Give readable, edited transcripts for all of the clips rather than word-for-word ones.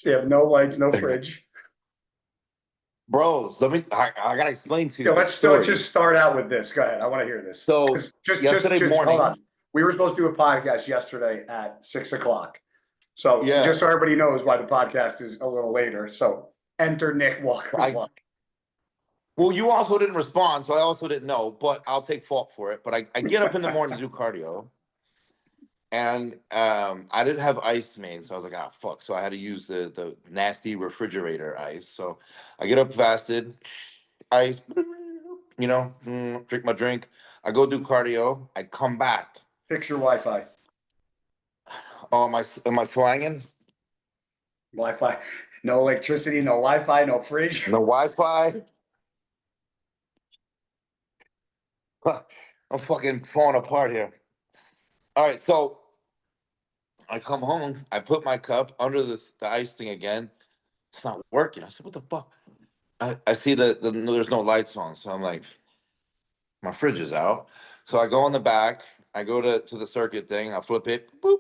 So you have no lights, no fridge. Bros, I gotta explain to you. Yeah, let's just start out with this. Go ahead. I want to hear this. So yesterday morning, hold on. We were supposed to do a podcast yesterday at 6:00. So yeah, just so everybody knows why the podcast is a little later. So enter Nick Walker's luck. Well, you also didn't respond, so I also didn't know, but I'll take fault for it. But I get up in the morning to do cardio, and I didn't have ice made, so I was like, ah, fuck. So I had to use the nasty refrigerator ice. So I get up fasted, ice, drink my drink. I go do cardio. I come back. Fix your Wi-Fi. Oh, am I twanging? Wi-Fi. No electricity, no Wi-Fi, no fridge. No Wi-Fi. I'm fucking falling apart here. All right, so I come home. I put my cup under the ice thing again. It's not working. I said, what the fuck? I see there's no lights on. So I'm like, my fridge is out. So I go in the back. I go to the circuit thing. I flip it. Boop.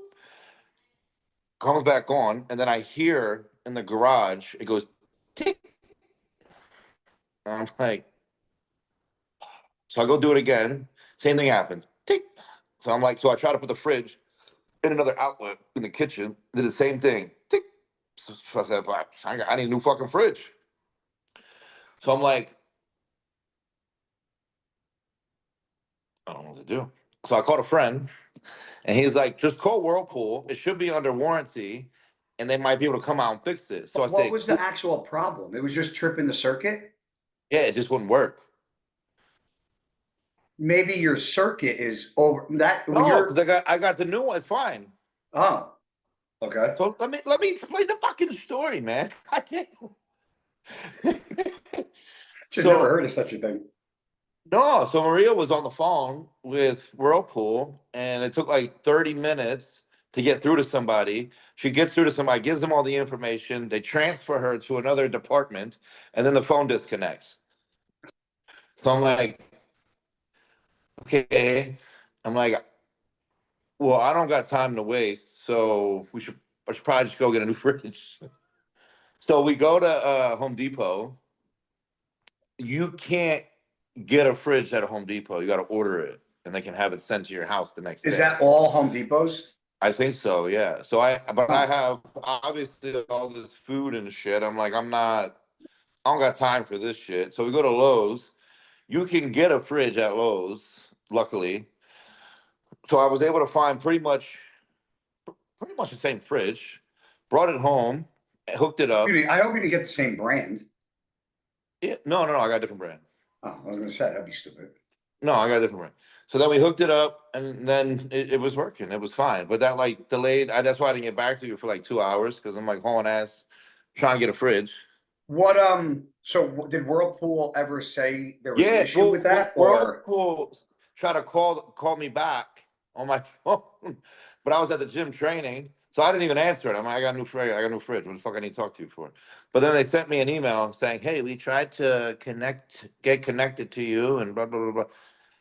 Comes back on. And then I hear in the garage, it goes, tick. And I'm like, so I go do it again. Same thing happens. Tick. So I'm like, so I try to put the fridge in another outlet in the kitchen. Did the same thing. Tick. So I said, I need a new fucking fridge. So I'm like, I don't know what to do. So I called a friend, and he's like, just call Whirlpool. It should be under warranty, and they might be able to come out and fix it. So what was the actual problem? It was just tripping the circuit? Yeah, it just wouldn't work. Maybe your circuit is over that. No, because I got the new one. It's fine. Oh, okay. So let me explain the fucking story, man. I can't. Just never heard of such a thing. No, so Maria was on the phone with Whirlpool, and it took like 30 minutes to get through to somebody. She gets through to somebody, gives them all the information. They transfer her to another department, and then the phone disconnects. So I'm like, okay. I'm like, well, I don't got time to waste, so I should probably just go get a new fridge. So we go to Home Depot. You can't get a fridge at a Home Depot. You got to order it, and they can have it sent to your house the next day. Is that all Home Depots? I think so, yeah. So I have obviously all this food and shit. I'm like, I don't got time for this shit. So we go to Lowe's. You can get a fridge at Lowe's, luckily. So I was able to find pretty much the same fridge. Brought it home, hooked it up. I hope you didn't get the same brand. Yeah, no, I got a different brand. Oh, I was gonna say that'd be stupid. No, I got a different brand. So then we hooked it up, and then it was working. It was fine. But that like delayed. That's why I didn't get back to you for like 2 hours, because I'm like hauling ass trying to get a fridge. What so did Whirlpool ever say there was an issue with that? Whirlpool tried to call me back on my phone, but I was at the gym training, so I didn't even answer it. I'm like, I got a new fridge. What the fuck I need to talk to you for? But then they sent me an email saying, hey, we tried to get connected to you, and blah blah blah blah.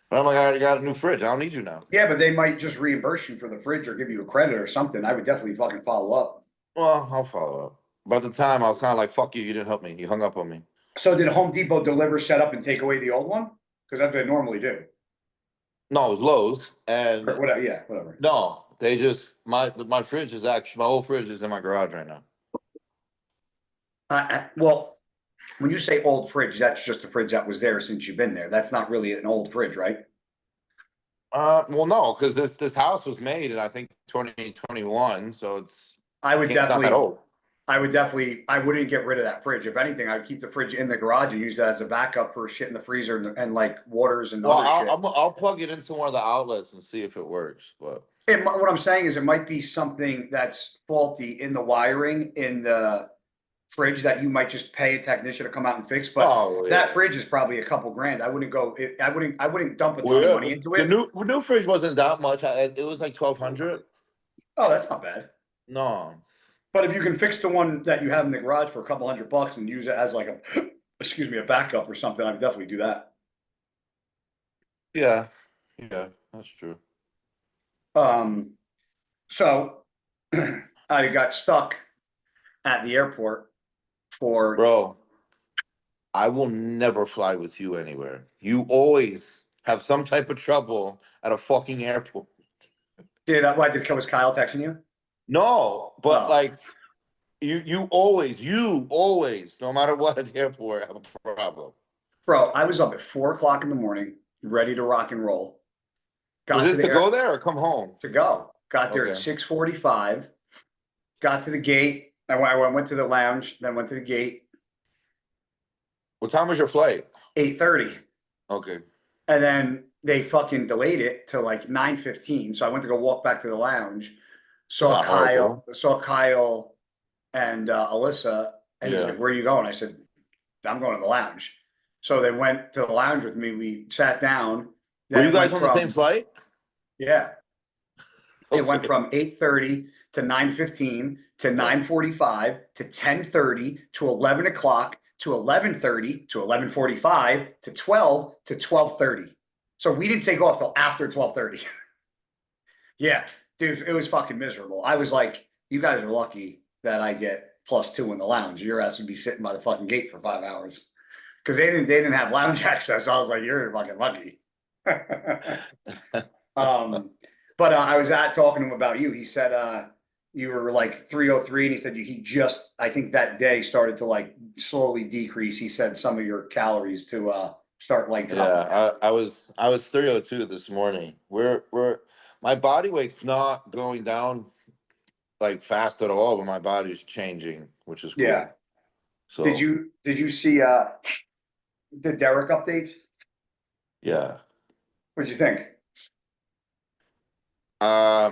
But I'm like, I already got a new fridge. I don't need you now. Yeah, but they might just reimburse you for the fridge or give you a credit or something. I would definitely fucking follow up. Well, I'll follow up. But at the time, I was kind of like, fuck you. You didn't help me. You hung up on me. So did Home Depot deliver, set up, and take away the old one? Because that's what they normally do. No, it was Lowe's. And whatever, yeah, whatever. No, they just, my fridge is actually, my old fridge is in my garage right now. Well, when you say old fridge, that's just a fridge that was there since you've been there. That's not really an old fridge, right? Well, no, because this house was made in, I think, 2021, so it's not that old. I wouldn't get rid of that fridge. If anything, I'd keep the fridge in the garage and use that as a backup for shit in the freezer and like waters and other shit. I'll plug it into one of the outlets and see if it works. But what I'm saying is it might be something that's faulty in the wiring in the fridge that you might just pay a technician to come out and fix. But that fridge is probably a couple grand. I wouldn't dump a ton of money into it. The new fridge wasn't that much. It was like $1,200. Oh, that's not bad. No. But if you can fix the one that you have in the garage for a couple $100 and use it as like a backup or something, I'd definitely do that. Yeah, that's true. So I got stuck at the airport for. Bro, I will never fly with you anywhere. You always have some type of trouble at a fucking airport. Was Kyle texting you? No, but Oh. like you always, no matter what at the airport, have a problem. Bro, I was up at 4 o'clock in the morning, ready to rock and roll. Was Got to this the to air go there or come home? to go. Got there at Okay. 6:45. Got to the gate. I went to the lounge, then went to the gate. What time was your flight? 8:30. Okay. And then they fucking delayed it to like 9:15. So I went to go walk back to the lounge. That's Saw not Kyle, horrible. saw Kyle and Alyssa, and he's Yeah. like, "Where are you going?" I said, "I'm going to the lounge." So they went to the lounge with me. We sat down. Were Then you it guys went on the same from flight? yeah, it went Okay. from 8:30 to 9:15 to Yeah. 9:45 to 10:30 to 11 o'clock to 11:30 to 11:45 to 12 to 12:30. So we didn't take off till after 12:30. Yeah, dude, it was fucking miserable. I was like, you guys are lucky that I get +2 in the lounge. Your ass would be sitting by the fucking gate for 5 hours because they didn't have lounge access. So I was like, you're fucking lucky. um, but I was talking to him about you. He said you were like 303, and he said he just I think that day started to like slowly decrease. He said some of your calories to start like dropping down. Yeah, I was 302 this morning. We're my body weight's not going down like fast at all, but my body's changing, which is Yeah. cool. Did So you see the Derek updates? yeah. What'd you think?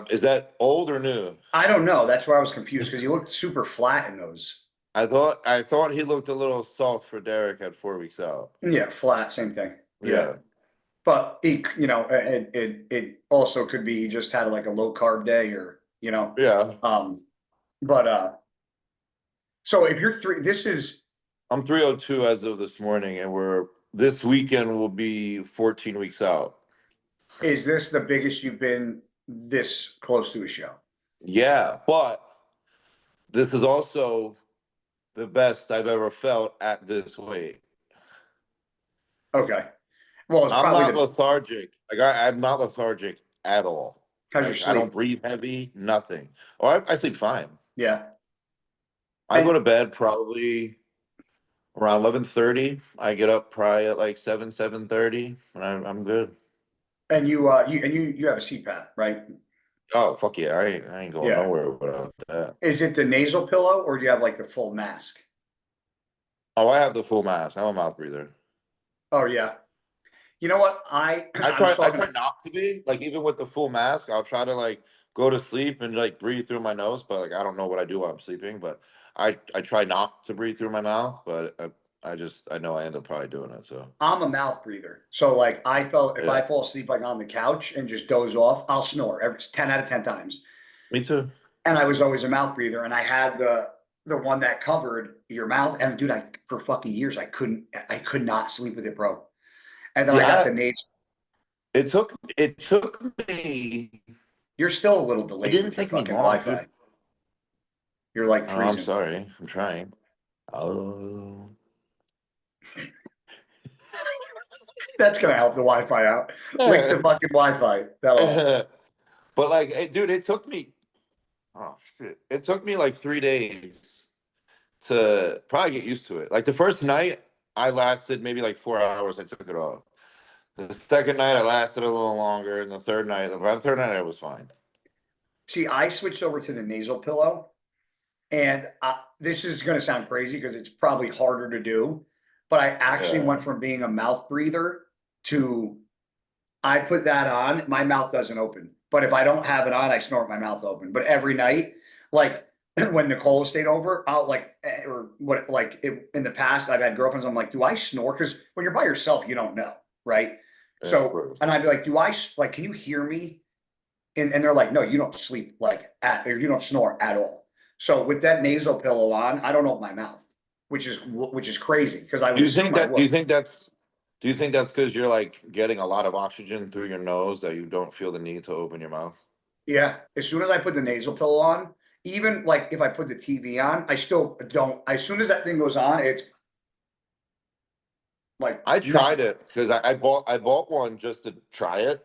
Is that old or new? I don't know. That's where I was confused because you looked super flat in those. I thought he looked a little soft for Derek at 4 weeks out. Yeah, flat, same thing. Yeah. Yeah. But it also could be he just had like a low carb day or Yeah. but so if you're this is I'm 302 as of this morning, and this weekend will be 14 weeks out. is this the biggest you've been this close to a show? Yeah, but this is also the best I've ever felt at this weight. Okay. Well, it's I'm probably not lethargic. Like I'm not lethargic at all. how's your Like I don't sleep? breathe heavy, nothing. Or I sleep fine. Yeah. I go And to bed probably around 11:30. I get up probably at like 7:30, and I'm good. you have a CPAP, right? Oh fuck yeah, I ain't going Yeah. nowhere without that. Is it the nasal pillow or do you have like the full mask? Oh, I have the full mask. I'm a mouth breather. Oh yeah. You know what? I I was try I talking try not to be like even with the full mask. I'll try to like go to sleep and like breathe through my nose, but like I don't know what I do while I'm sleeping. But I try not to breathe through my mouth, but I know I end up probably doing it. So I'm a mouth breather. So like I felt if yeah, I fall asleep like on the couch and just doze off, I'll snore every 10 out of 10 times. me too. And I was always a mouth breather and I had the one that covered your mouth and dude, I for fucking years I could not sleep with it, bro. And then I got Yeah, the nasal. it took me. You're still a little It delayed didn't with your take me fucking long, dude. Wi-Fi. You're like Oh, I'm freezing. sorry. I'm trying. Oh. That's gonna help the Wi-Fi out. Link the fucking Wi-Fi. That'll help. But like, dude, it took me. Oh shit! It took me like 3 days to probably get used to it. Like the first night, I lasted maybe like 4 hours. I took it off. The second night, I lasted a little longer, and the third night, by the third night, I was fine. See, I switched over to the nasal pillow. And this is going to sound crazy because it's probably harder to do, but I actually Yeah, went from being a mouth breather to I put that on, my mouth doesn't open. But if I don't have it on, I snort my mouth open. But every night, like when Nicole stayed over, I'll like, or what, like in the past, I've had girlfriends. I'm like, do I snore? Because when you're by yourself, you don't know, right? yeah, of So, course. and I'd be like, like, can you hear me? And they're like, no, you don't sleep like or you don't snore at all. So with that nasal pillow on, I don't open my mouth, which is crazy because I Do would you think assume I that? Do would. you think that's? Do you think that's because you're like getting a lot of oxygen through your nose that you don't feel the need to open your mouth? Yeah. As soon as I put the nasal pillow on, even like if I put the TV on, I still don't. As soon as that thing goes on, it's like I tried it because I bought one just to try it.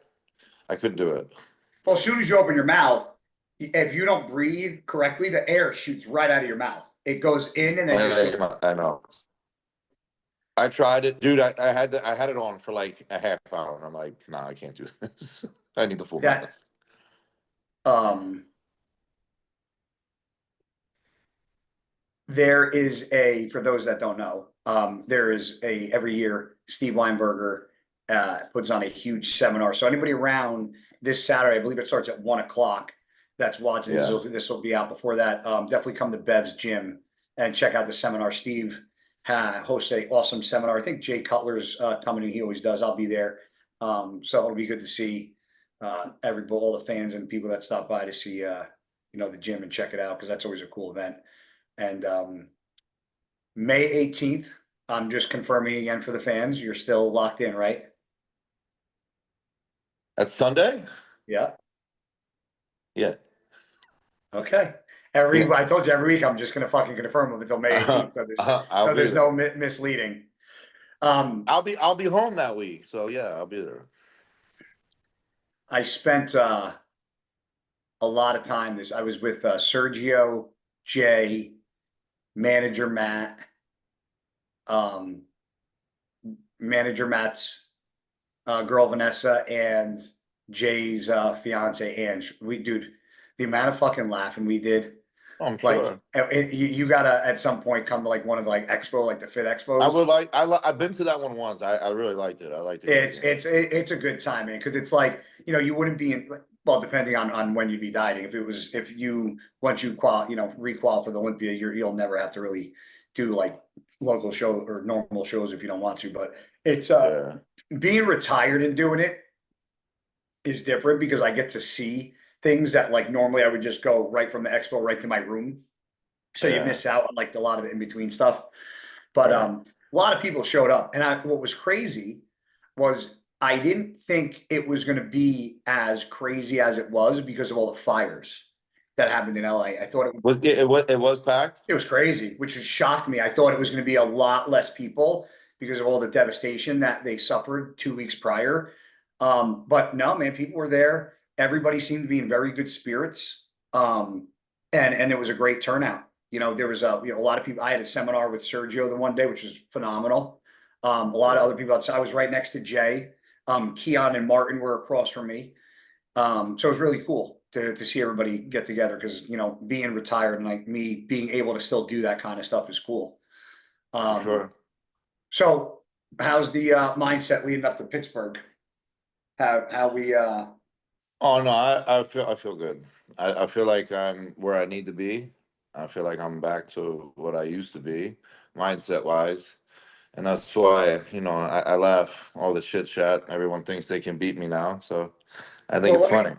I couldn't do it. Well, as soon as you open your mouth, if you don't breathe correctly, the air shoots right out of your mouth. It goes in and then just goes. I know. I tried it, dude. I had it on for like a half hour, and I'm like, nah, I can't do this. I need the full that. mask. There is for those that don't know, there is every year Steve Weinberger puts on a huge seminar. So anybody around this Saturday, I believe it starts at 1 o'clock. That's watching Yeah. this will be out before that. Definitely come to Bev's gym and check out the seminar. Steve hosts a awesome seminar. I think Jay Cutler's coming. He always does. I'll be there. So it'll be good to see all the fans and people that stop by to see the gym and check it out, because that's always a cool event. And May 18th, I'm just confirming again for the fans, you're still locked in, right? That's Sunday? Yeah. Yeah. Okay. Yeah. I told you every week I'm just gonna fucking confirm them until May 18th. So there's no misleading. I'll be home that week, so yeah, I'll be there. I spent a lot of time I was with Sergio, Jay, manager Matt, manager Matt's girl Vanessa, and Jay's fiance Ange. Dude, the amount of fucking laughing we did. I'm sure. You gotta at some point come to like one of the like expo, like the Fit Expos. I would like. I've been to that one once. I really liked it. I liked it. It's a good time, man, because it's like, you wouldn't be in, well, depending on when you'd be dieting. If you once you requal for the Olympia, you'll never have to really do like local show or normal shows if you don't want to. But it's being retired and doing it is different, because I get to see things that like normally I would just go right from the expo right to my room. So you miss out on like a lot of the in-between stuff. But a lot of people showed up. And what was crazy was I didn't think it was going to be as crazy as it was because of all the fires that happened in LA. I thought it was packed. It was crazy, which has shocked me. I thought it was going to be a lot less people because of all the devastation that they suffered 2 weeks prior. But no, man, people were there. Everybody seemed to be in very good spirits. And there was a great turnout. There was a lot of people. I had a seminar with Sergio the one day, which was phenomenal. A lot of other people outside. I was right next to Jay. Keon and Martin were across from me. So it was really cool to see everybody get together, because being retired and like me being able to still do that kind of stuff is cool. Sure. So how's the mindset leading up to Pittsburgh? How we Oh no, I feel good. I feel like I'm where I need to be. I feel like I'm back to what I used to be, mindset wise. And that's why, I laugh all the chit chat. Everyone thinks they can beat me now. So I think it's funny.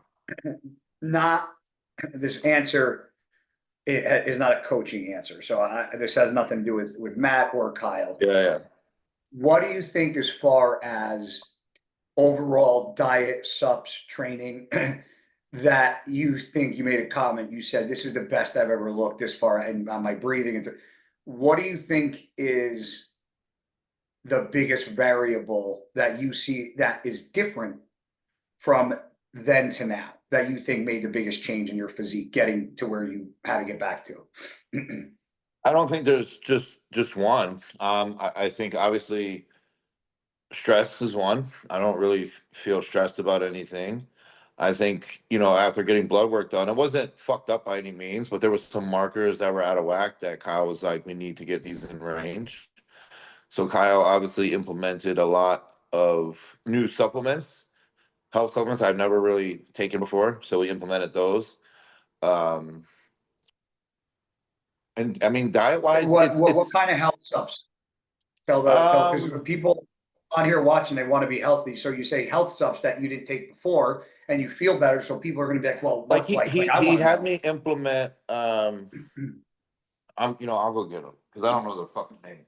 Not this answer is not a coaching answer. So this has nothing to do with Matt or Kyle. Yeah. What do you think as far as overall diet, subs, training, that you think? You made a comment, you said this is the best I've ever looked this far, and on my breathing. What do you think is the biggest variable that you see that is different from then to now, that you think made the biggest change in your physique, getting to where you had to get back to? I don't think there's just one. I think obviously stress is one. I don't really feel stressed about anything. I think, after getting blood work done, it wasn't fucked up by any means, but there was some markers that were out of whack that Kyle was like, we need to get these in range. So Kyle obviously implemented a lot of new supplements, health supplements I've never really taken before. So we implemented those. And I mean, diet wise, what kind of health subs? Because people on here watching, they want to be healthy. So you say health subs that you didn't take before and you feel better. So people are going to be like, well, like he had me implement, I'll go get them because I don't know their fucking name.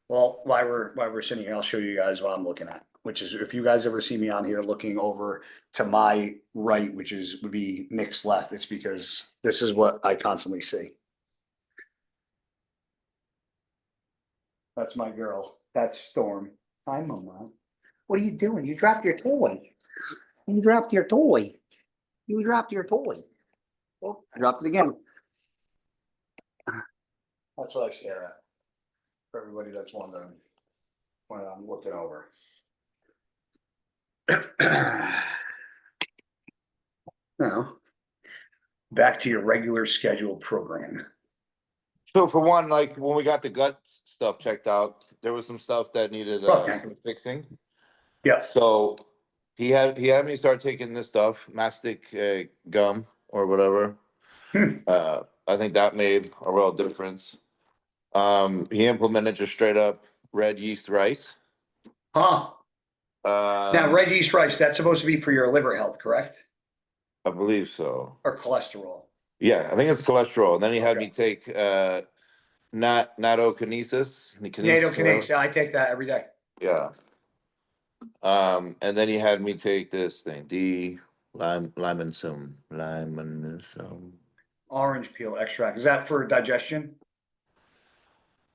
Well, while we're sitting here, I'll show you guys what I'm looking at. which is if you guys ever see me on here looking over to my right, which would be Nick's left, it's because this is what I constantly see. That's my girl. That's Storm. Hi, Mama. What are you doing? You dropped your toy. You dropped your toy. You dropped your toy. Oh, I dropped it again. That's what I stare at. For everybody that's wondering when I'm looking over. Now, back to your regular scheduled program. So for one, like when we got the gut stuff checked out, there was some stuff that needed some fixing. Yeah. So he had me start taking this stuff, mastic gum or whatever. I think that made a real difference. He implemented just straight up red yeast rice. Now, red yeast rice, that's supposed to be for your liver health, correct? I believe so. Or cholesterol. Yeah, I think it's cholesterol. And then he had me take natokinesis. Natokinesis. I take that every day. Yeah. And then he had me take this thing, limonene. Orange peel extract. Is that for digestion?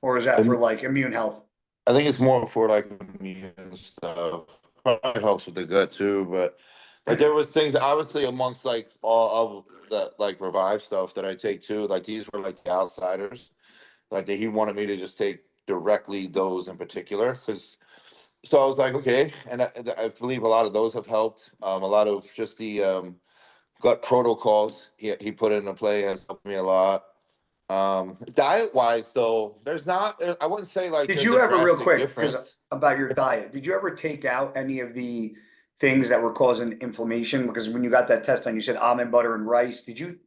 Or is that for like immune health? I think it's more for like immune stuff. Probably helps with the gut too, but like there was things obviously amongst like all of the like Revive stuff that I take too. Like these were like the outsiders. Like he wanted me to just take directly those in particular because. So I was like, okay, and I believe a lot of those have helped. A lot of just the gut protocols he put into play has helped me a lot. Diet wise, though, there's not. I wouldn't say like. Did you ever, real quick, because about your diet, did you ever take out any of the things that were causing inflammation? Because when you got that test done, you said almond butter and rice. Did you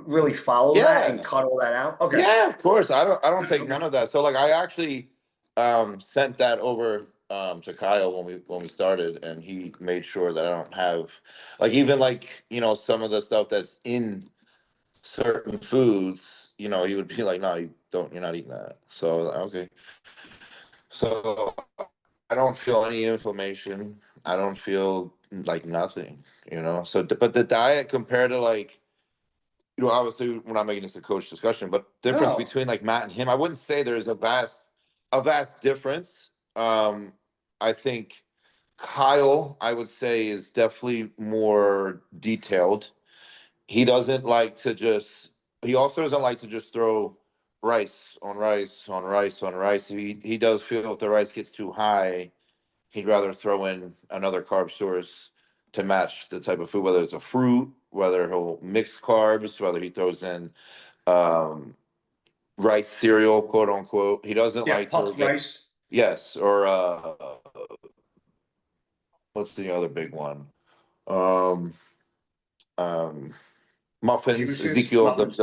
really follow that and cut all that out? Okay. Yeah, of course. I don't take none of that. So like I actually sent that over to Kyle when we started, and he made sure that I don't have like even like some of the stuff that's in certain foods, he would be like, no, you're not eating that. So okay. So I don't feel any inflammation. I don't feel like nothing, So, but the diet compared to like, obviously we're not making this a coach discussion, but difference between like Matt and him, I wouldn't say there's a vast difference. I think Kyle, I would say, is definitely more detailed. He doesn't like to just. He also doesn't like to just throw rice on rice on rice on rice. He does feel if the rice gets too high, he'd rather throw in another carb source to match the type of food, whether it's a fruit, whether he'll mix carbs, whether he throws in rice cereal, quote unquote. He doesn't like to get rice. Yes, or what's the other big one? Um, Muffins, Juices, Ezekiel, muffins.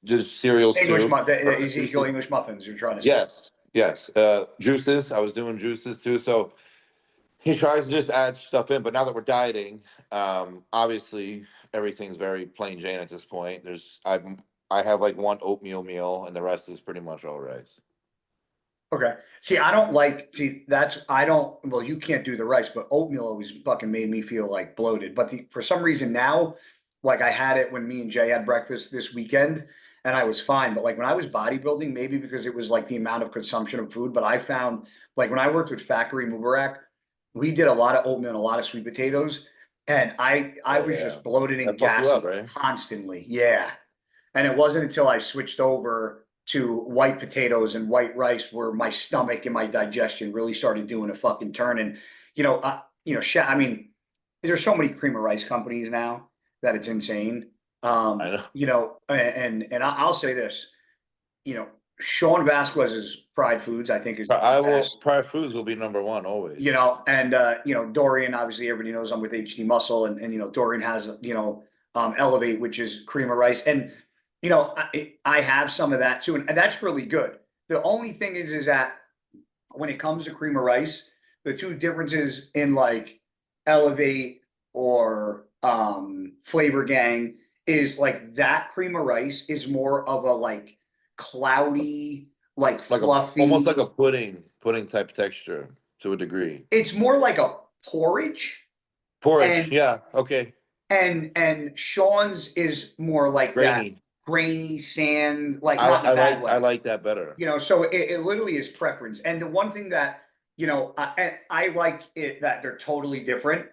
Just cereals English too. the Ezekiel English muffins. You're trying to say. Yes. Juices. I was doing juices too. So he tries to just add stuff in, but now that we're dieting, obviously everything's very plain Jane at this point. I have like one oatmeal meal, and the rest is pretty much all rice. Okay. Well, you can't do the rice, but oatmeal always fucking made me feel like bloated. But for some reason now, like I had it when me and Jay had breakfast this weekend and I was fine. But like when I was bodybuilding, maybe because it was like the amount of consumption of food, but I found like when I worked with Factory Mubarak, we did a lot of oatmeal and a lot of sweet potatoes. And I was just bloated and gassy constantly. Yeah. And it wasn't until I switched over to white potatoes and white rice where my stomach and my digestion really started doing a fucking turn. And, I mean, there's so many cream of rice companies now that it's insane. I know. And I'll say this, Sean Vasquez's Fried Foods, I think is Fried Foods will be number one always. And Dorian, obviously everybody knows I'm with HD Muscle and Dorian has, Elevate, which is cream of rice. And, I have some of that too. And that's really good. The only thing is that when it comes to cream of rice, the two differences in like Elevate or Flavor Gang is like that cream of rice is more of a like cloudy, like fluffy, almost like a pudding type texture. to a degree. It's more like a porridge. Porridge, And yeah, okay. and Sean's is more like that Grainy. grainy sand, like not in a bad way. I like that better. So it literally is preference. And the one thing that, I like it that they're totally different.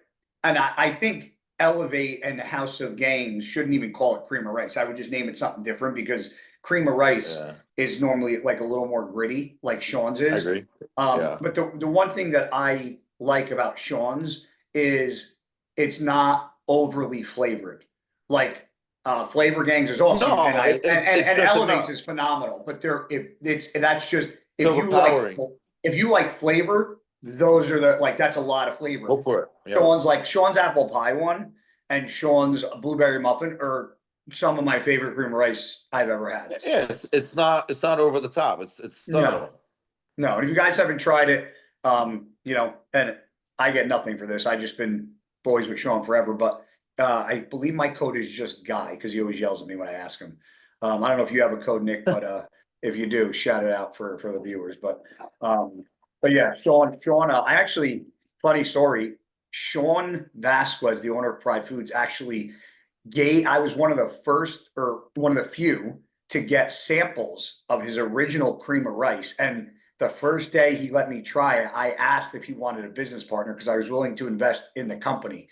And I think Elevate and House of Gains shouldn't even call it cream of rice. I would just name it something different because cream of rice is normally like a little more gritty, like Sean's I is. agree. Yeah. But the one thing that I like about Sean's is it's not overly flavored. Like Flavor Gangs is awesome, No, and just Elevates enough. is phenomenal. But that's just It's overpowering. if you like flavor, those are that's a lot of flavor. Go for it. Yeah. Sean's apple pie one and Sean's blueberry muffin are some of my favorite cream of rice I've ever had. Yeah, it's not over the top. It's subtle. No, and if you guys haven't tried it, and I get nothing for this. I've just been boys with Sean forever, but I believe my code is just Guy because he always yells at me when I ask him. I don't know if you have a code, Nick, but if you do, shout it out for the viewers. But yeah, Sean, I actually, funny story, Sean Vasquez, the owner of Pride Foods, actually I was one of the first or one of the few to get samples of his original cream of rice. And the first day he let me try it, I asked if he wanted a business partner because I was willing to invest in the company,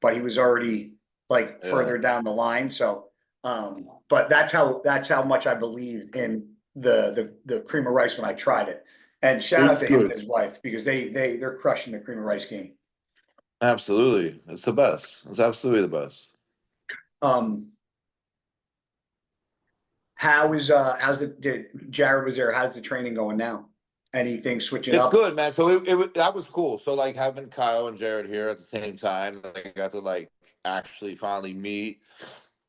but he was already further down the line. So, but that's how much I believed in the cream of rice when I tried it. And shout out to him and his wife because they're crushing the cream of rice game. Absolutely, it's the best. It's absolutely the best. How's Jared was there? How's the training going now? Anything switching up? It's good, man. So that was cool. So having Kyle and Jared here at the same time, I got to actually finally meet,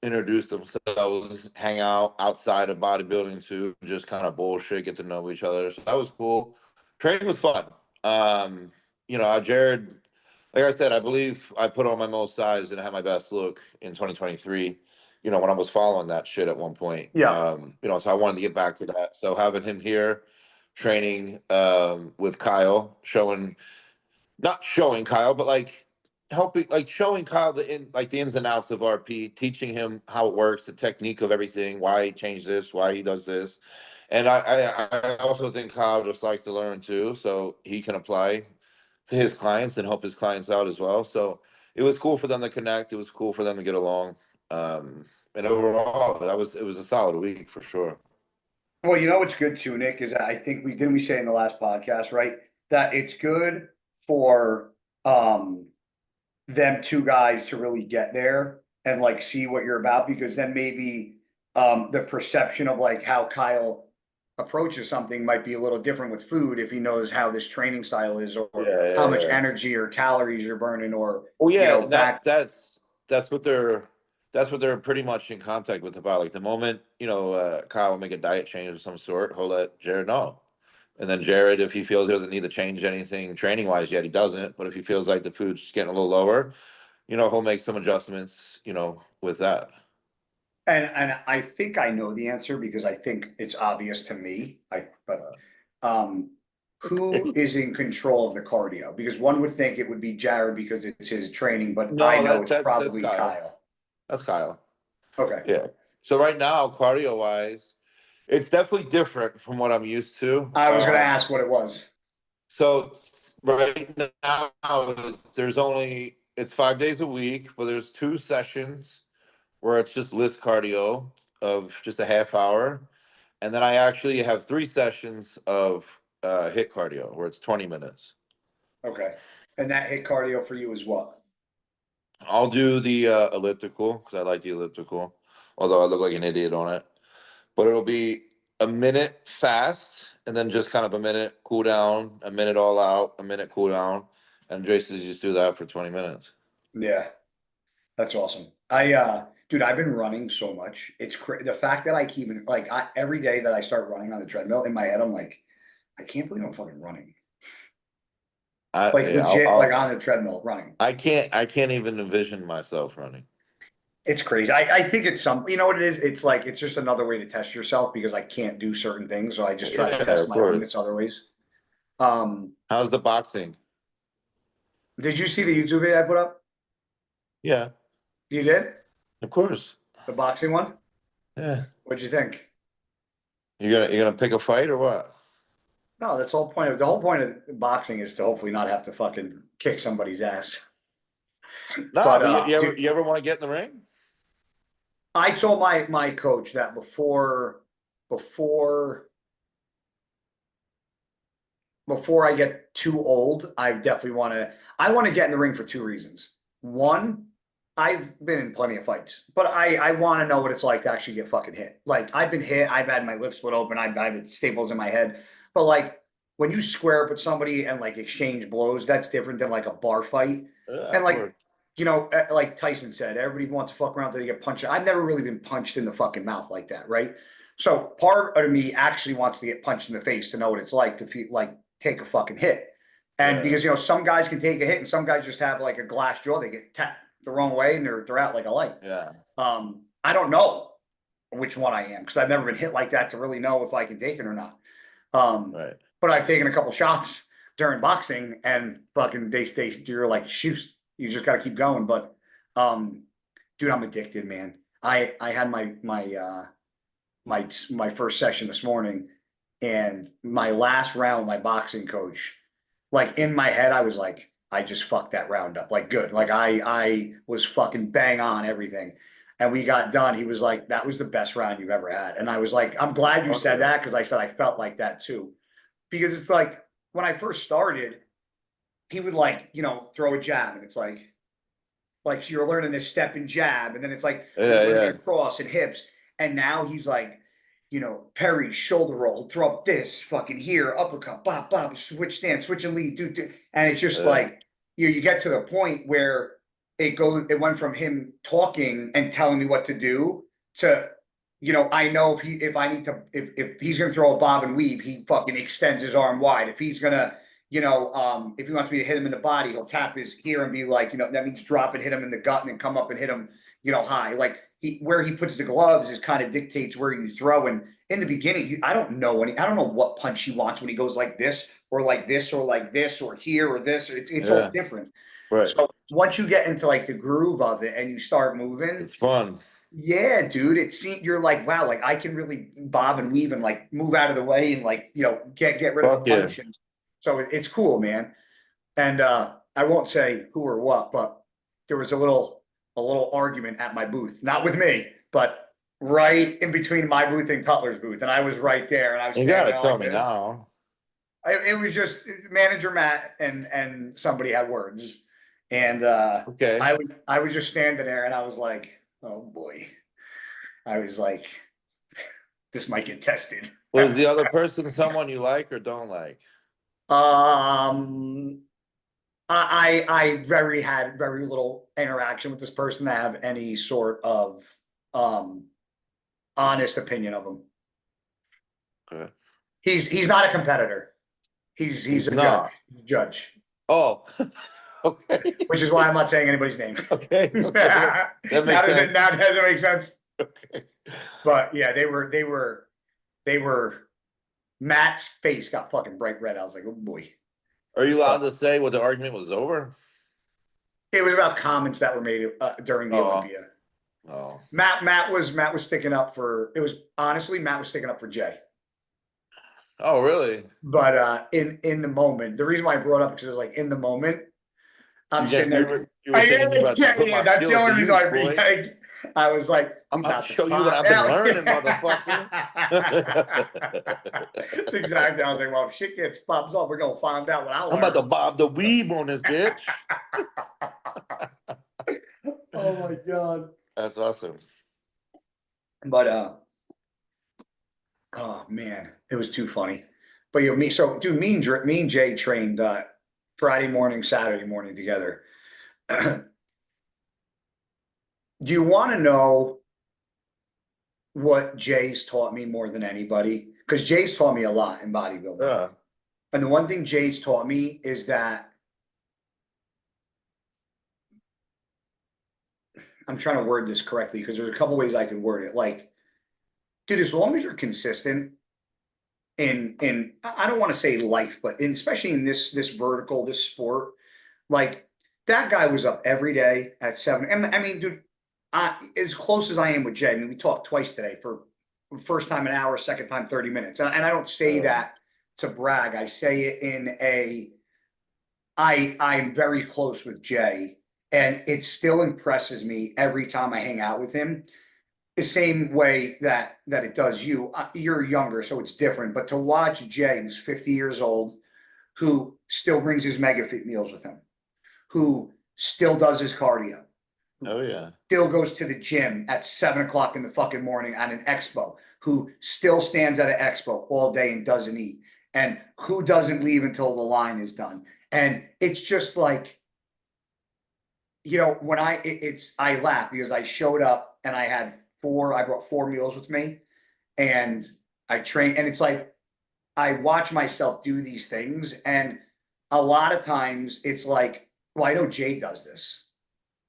introduce themselves, hang out outside of bodybuilding too, just kind of bullshit, get to know each other. So that was cool. Training was fun. Jared, like I said, I believe I put on my most size and had my best look in 2023. When I was following that shit at one point. Yeah. So I wanted to get back to that. So having him here, training with Kyle, not showing Kyle, but helping, showing Kyle the ins and outs of RP, teaching him how it works, the technique of everything, why he changed this, why he does this. And I also think Kyle just likes to learn too, so he can apply to his clients and help his clients out as well. So it was cool for them to connect. It was cool for them to get along. And overall, it was a solid week for sure. Well, what's good too, Nick, is I think we say in the last podcast, right, that it's good for them two guys to really get there and see what you're about, because then maybe the perception of how Kyle approaches something might be a little different with food if he knows how this training style is or how much energy or calories you're burning or that's what they're pretty much in contact with about. The moment Kyle will make a diet change of some sort, he'll let Jared know. And then Jared, if he feels he doesn't need to change anything training wise yet, he doesn't. But if he feels like the food's getting a little lower, he'll make some adjustments, with that. And I think I know the answer because I think it's obvious to me. Who is in control of the cardio? Because one would think it would be Jared because it's his training, but I know it's probably Kyle. That's Kyle. Okay. Yeah. So right now, cardio wise, it's definitely different from what I'm used to. I was going to ask what it was. So right now, it's 5 days a week, but there's 2 sessions where it's just list cardio of just a half hour. And then I actually have 3 sessions of HIIT cardio where it's 20 minutes. Okay. And that HIIT cardio for you is what? I'll do the elliptical because I like the elliptical, although I look like an idiot on it. But it'll be a minute fast and then just kind of a minute cool down, a minute all out, a minute cool down. And Jason's just do that for 20 minutes. Yeah. That's awesome. Dude, I've been running so much. It's the fact that I keep every day that I start running on the treadmill in my head, I'm like, I can't believe I'm fucking running. Legit, on the treadmill running. I can't even envision myself running. It's crazy. I think it's you know what it is? It's just another way to test yourself because I can't do certain things. So I just try to test my limits other ways. How's the boxing? Did you see the YouTube video I put up? Yeah, You did? of course. The boxing one? Yeah. What'd you think? You're gonna pick a fight or what? No, that's the whole point the whole point of boxing is to hopefully not have to fucking kick somebody's ass. No, But but you ever dude, you ever want to get in the ring? I told my coach that before before I get too old, I definitely I want to get in the ring for two reasons. One, I've been in plenty of fights, but I want to know what it's like to actually get fucking hit. Like I've been hit, I've had my lips split open, I've had staples in my head. But like when you square up with somebody and like exchange blows, that's different than like a bar fight. Yeah, And of like, course. like Tyson said, everybody wants to fuck around till they get punched. I've never really been punched in the fucking mouth like that, right? So part of me actually wants to get punched in the face to know what it's like to feel like take a fucking hit. And Yeah. because some guys can take a hit and some guys just have like a glass jaw, they get tapped the wrong way and they're out like a light. Yeah. I don't know which one I am because I've never been hit like that to really know if I can take it or not. Right. But I've taken a couple shots during boxing and fucking you're like, shoot, you just got to keep going. But dude, I'm addicted, man. I had my first session this morning, and my last round, my boxing coach, like in my head, I was like, I just fucked that round up, like good, like I was fucking bang on everything, and we got done. He was like, that was the best round you've ever had, and I was like, I'm glad you Fuck said yeah. that because I said I felt like that too, because it's like when I first started, he would like throw a jab, and it's like so you're learning this step and jab, and then it's like you're Yeah, learning yeah. across and hips, and now he's like, parry, shoulder roll, throw up this, fucking here, uppercut, bop, bop, switch stance, switch and lead, do, and it's just Yeah. like you get to the point where it went from him talking and telling me what to do to I know if I need to if he's gonna throw a bob and weave, he fucking extends his arm wide. If he's gonna if he wants me to hit him in the body, he'll tap his here and be like, that means drop and hit him in the gut and then come up and hit him, high. Like where he puts the gloves is kind of dictates where you throw. And in the beginning, I don't know what punch he wants when he goes like this or like this or like this or here or this. It's all Yeah. different. Right. So once you get into like the groove of it and you start moving, It's fun. yeah, dude, it seems you're like, wow, like I can really bob and weave and like move out of the way and like, get rid of a Fuck yeah. punch. And so it's cool, man. And I won't say who or what, but there was a little argument at my booth, not with me, but right in between my booth and Cutler's booth. And I was right there and I was You standing gotta there tell like me this. now. It was just manager Matt and somebody had words. And Okay. I was just standing there and I was like, oh boy. I was like, this might get tested. Was the other person someone you like or don't like? um I had very little interaction with this person to have any sort of um honest opinion of him. Okay. He's not a competitor. He's He's a judge. not. Judge. Oh, okay. Which is why I'm not saying anybody's name. Okay. Okay. That now makes does sense. now does it make sense? Okay. But yeah, they were Matt's face got fucking bright red. I was like, oh boy. Are you allowed But to say what the argument was over? it was about comments that were made during the Oh, Olympia. oh. Matt was sticking up for it was honestly Matt was sticking up for Jay. Oh, really? But in the moment, the reason why I brought it up because it was like in the moment, I'm sitting there. You were saying you about to put my That's the skills only to reason use, I boy. reacted. I was like, I'm we about about to to show you what I've find been out. learning, motherfucker. That's exactly. I was like, well, if shit gets pops up, we're gonna find out what I I'm about to learned. bob the weave on this bitch. Oh my god. That's awesome. But oh man, it was too funny. But dude, me and Jay trained Friday morning, Saturday morning together. Do you want to know what Jay's taught me more than anybody? Because Jay's taught me a lot in bodybuilding. Yeah. And the one thing Jay's taught me is that I'm trying to word this correctly because there's a couple ways I could word it. Like, dude, as long as you're consistent I don't want to say life, but especially in this vertical, this sport, like that guy was up every day at 7. And I mean, dude, as close as I am with Jay, I mean, we talked twice today for first time an hour, second time 30 minutes. And I don't say that to brag. I say it in I'm very close with Jay, and it still impresses me every time I hang out with him. The same way that it does you. You're younger, so it's different. But to watch Jay, who's 50 years old, who still brings his mega fit meals with him, who still does his cardio, Oh yeah. still goes to the gym at 7 o'clock in the fucking morning at an expo, who still stands at an expo all day and doesn't eat, and who doesn't leave until the line is done. And it's just like, when I laugh because I showed up and I brought 4 meals with me, and I train, and it's like, I watch myself do these things, and a lot of times it's like, well, I know Jay does this.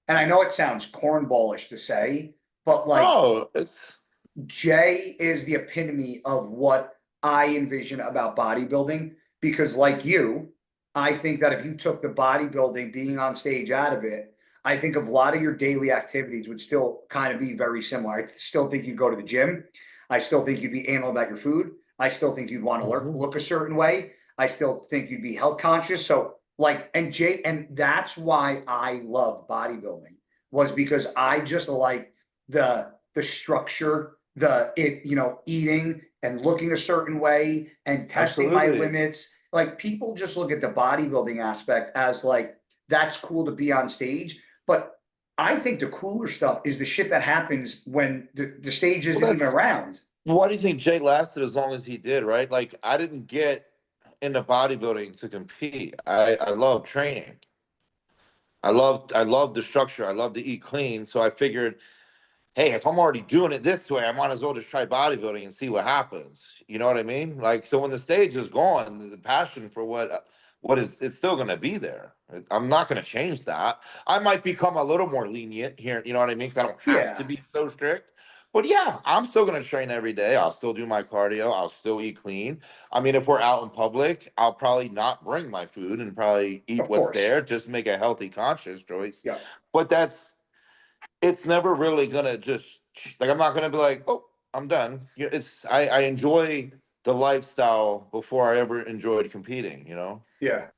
And I know it sounds cornballish to say, but like, Oh, it's Jay is the epitome of what I envision about bodybuilding. Because, like you, I think that if you took the bodybuilding, being on stage out of it, I think of a lot of your daily activities would still kind of be very similar. I still think you'd go to the gym. I still think you'd be anal about your food. I still think you'd want to look a certain way. I still think you'd be health conscious. So, like, and that's why I loved bodybuilding, was because I just like the structure, eating and looking a certain way and testing my absolutely. limits. Like, people just look at the bodybuilding aspect as like, that's cool to be on stage. But I think the cooler stuff is the shit that happens when the stage isn't even around. Why do you think Jay lasted as long as he did, right? Like, I didn't get into bodybuilding to compete. I love training. I love the structure. I love to eat clean. So I figured, hey, if I'm already doing it this way, I might as well just try bodybuilding and see what happens. You know what I mean? Like, so when the stage is gone, the passion for what is, it's still going to be there. I'm not going to change that. I might become a little more lenient here. You know what I mean? Because I don't have to be so strict. But yeah, I'm still going to train every day. I'll still do my cardio. I'll still eat clean. I mean, if we're out in public, I'll probably not bring my food and probably eat Of what's course. there, just make a healthy, conscious choice. Yeah. But it's never really gonna just like, I'm not gonna be like, oh, I'm done. I enjoy the lifestyle before I ever enjoyed competing, you know? Yeah.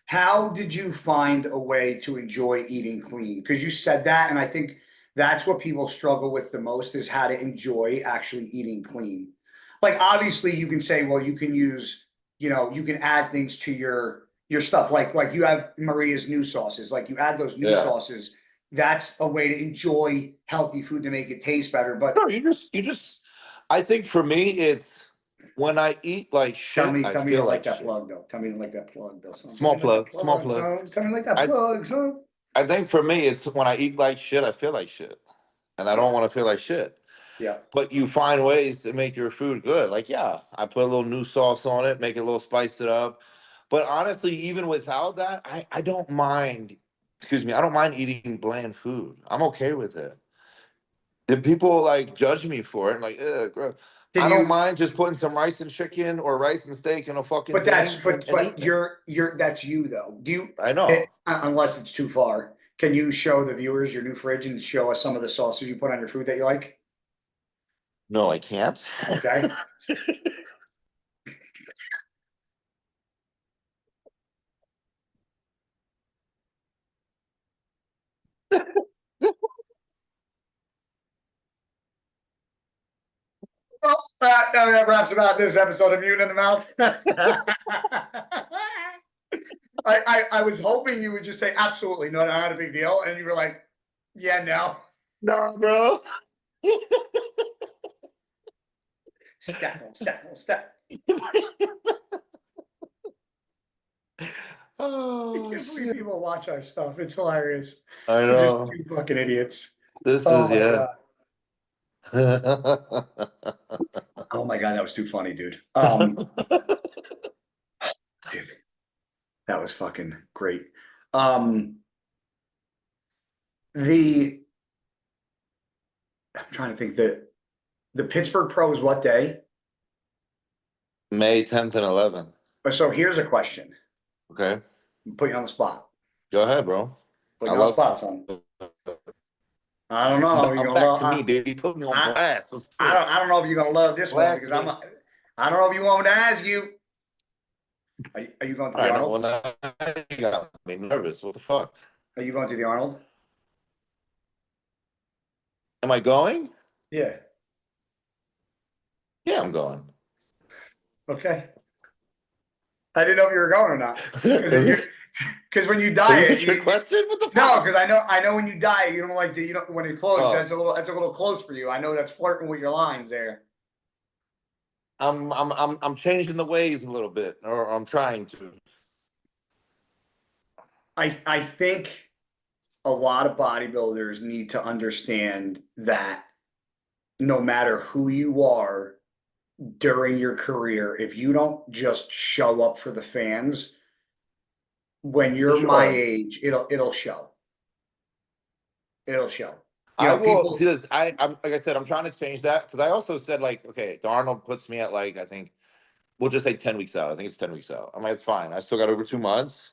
How did you find a way to enjoy eating clean? Because you said that, and I think that's what people struggle with the most, is how to enjoy actually eating clean. Like, obviously you can say, well, you can use, you can add things to your stuff. Like you have Maria's new sauces. Like, you add those new Yeah. sauces. That's a way to enjoy healthy food to make it taste better. But No, you just I think for me it's when I eat like shit, I tell me you feel don't like like that shit. plug though. Tell me you don't like that plug though, son. Tell me Small you like that plug, small plug, plug. son. Tell me you like that I plug, son. I think for me it's when I eat like shit, I feel like shit. And I Yeah. don't want to feel like shit. Yeah. But you find ways to make your food good. Like, yeah, I put a little new sauce on it, make it a little spiced it up. But honestly, even without that, I don't mind, excuse me, I don't mind eating bland food. I'm okay with it. If people like judge me for it, like, ugh, gross. Can I don't you? mind just putting some rice and chicken or rice and steak in a fucking But that's thing and but eating it. that's you though. Do you? I know. Unless it's too far, can you show the viewers your new fridge and show us some of the sauces you put on your food that you like? No, I can't. Okay. Well, that wraps about this episode of Mutant in the Mouth. I was hoping you would just say absolutely no, not a big deal, and you were like, yeah, no. No, bro. Step. I Oh can't believe shit. people watch our stuff. It's hilarious. I We're just know. two fucking idiots. This Oh is my yeah. god. Oh my god, that was too funny, dude. Dude, that was fucking great. Um, the I'm trying to think, the Pittsburgh Pro is what day? May 10th and 11th. So here's a question. Okay. Put you on the spot. Go ahead, bro. Put I you on the love. spot, son. I don't know. I'm back to me, baby. Put me on blast. I don't know if you're gonna love this one because Me. I don't know if you want me to ask you. Are you going to the Arnold? Well, now you got me nervous. What the fuck? Are you going to the Arnold? Am I going? Yeah. Yeah, I'm going. Okay. I didn't know if you were going or not. Because when you diet, is this a trick question? What the fuck? No, because I know when you diet, you don't like to, when you're close, Oh. that's a little close for you. I know that's flirting with your lines there. I'm changing the ways a little bit, or I'm trying to. I think a lot of bodybuilders need to understand that no matter who you are during your career, if you don't just show up for the fans, when you're my age, it'll show. It'll show. I will see this. I'm like I said, I'm trying to change that because I also said like, okay, the Arnold puts me at like I think we'll just say 10 weeks out. I think it's 10 weeks out. I'm like, it's fine. I still got over 2 months.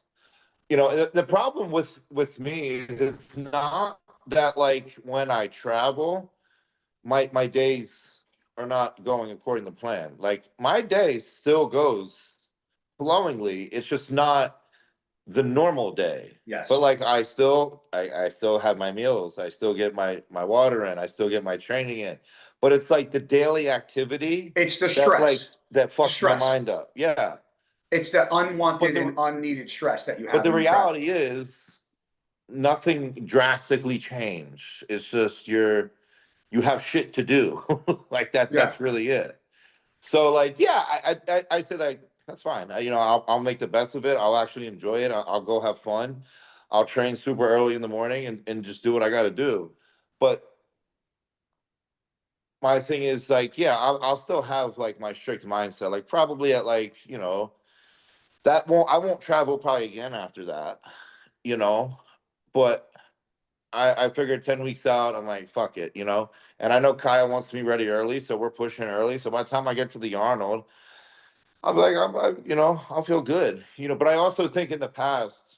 The problem with me is it's not that like when I travel, my days are not going according to plan. Like my day still goes flowingly. It's just not the normal day. Yes. But like I still have my meals. I still get my water in. I still get my training in. But it's like the daily activity. It's the stress that fucks my mind up. Yeah. It's the unwanted and unneeded stress that you have. But the reality is nothing drastically changed. It's just you have shit to do. Like that. Yeah. That's really it. So like, yeah, I said like, that's fine. I'll make the best of it. I'll actually enjoy it. I'll go have fun. I'll train super early in the morning and just do what I got to do. But my thing is like, yeah, I'll still have like my strict mindset. Like probably at like, I won't travel probably again after that, but I figured 10 weeks out, I'm like, fuck it, and I know Kyle wants me ready early. So we're pushing early. So by the time I get to the Arnold, I'm like, I'll feel good, but I also think in the past,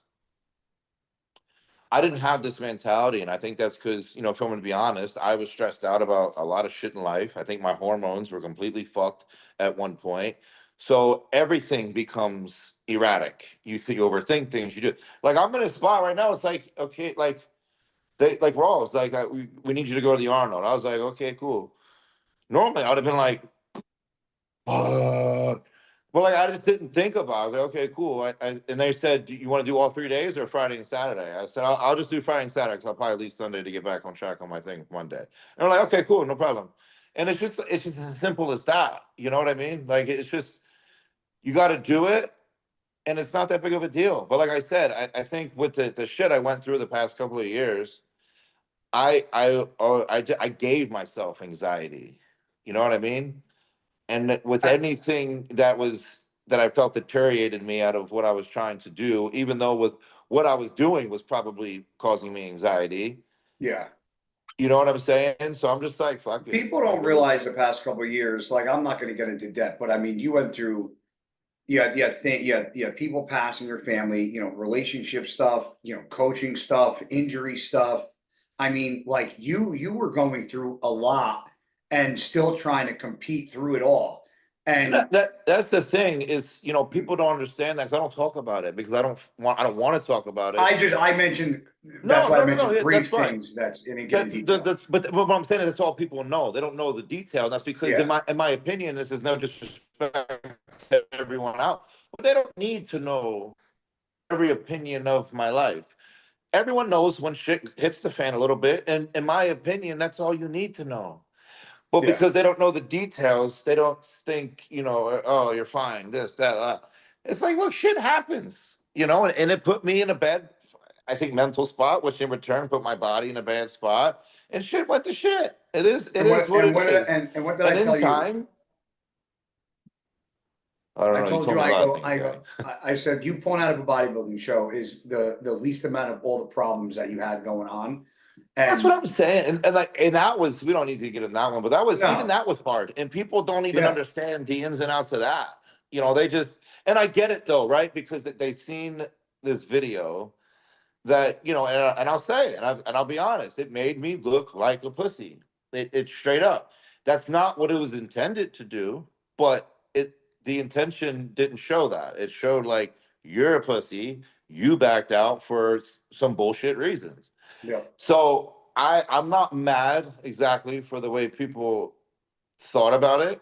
I didn't have this mentality. And I think that's because, if I'm going to be honest, I was stressed out about a lot of shit in life. I think my hormones were completely fucked at one point. So everything becomes erratic. You overthink things. You do. Like, I'm in a spot right now. It's like, okay, like, Raw was like, we need you to go to the Arnold. I was like, okay, cool. Normally, I would have been like, fuck. Well, like I just didn't think about it. I was like, okay, cool. And they said, do you want to do all 3 days or Friday and Saturday? I said, I'll just do Friday and Saturday because I'll probably leave Sunday to get back on track on my thing Monday. And they're like, okay, cool, no problem. And it's just as simple as that. You know what I mean? Like it's just you got to do it, and it's not that big of a deal. But like I said, I think with the shit I went through the past couple of years, I gave myself anxiety. You know what I mean? And with anything that I felt deteriorated me out of what I was trying to do, even though with what I was doing was probably causing me anxiety. Yeah. You know what I'm saying? So I'm just like, fuck it. People don't realize the past couple of years, like I'm not going to get into depth, but I mean, you went through, you had people passing your family, relationship stuff, coaching stuff, injury stuff. I mean, like you were going through a lot and still trying to compete through it all. And that's the thing is, people don't understand that because I don't talk about it because I don't want to talk about it. I mentioned that's why I mentioned brief things that's in detail. But what I'm saying is that's all people know. They don't know the detail. And that's because in my opinion, this is no disrespect to everyone out. But they don't need to know every opinion of my life. Everyone knows when shit hits the fan a little bit. And in my opinion, that's all you need to know. But because they don't know the details, they don't think, oh, you're fine, this, that. It's like, look, shit happens, and it put me in a bad, I think, mental spot, which in return put my body in a bad spot. And shit went to shit. It is what it is. And what did I tell you? I don't know. Told you, I said, you pulling out of a bodybuilding show is the least amount of all the problems that you had going on. And that's what I'm saying. And that was, we don't need to get in that one, but that was, even that was hard. And people don't even understand the ins and outs of that. you know, they just, and I get it though, right? Because they seen this video that, you know, and I'll say it, and I'll be honest, it made me look like a pussy. It straight up. That's not what it was intended to do, but the intention didn't show that. It showed like you're a pussy, you backed out for some bullshit reasons. Yeah. So I'm not mad exactly for the way people thought about it,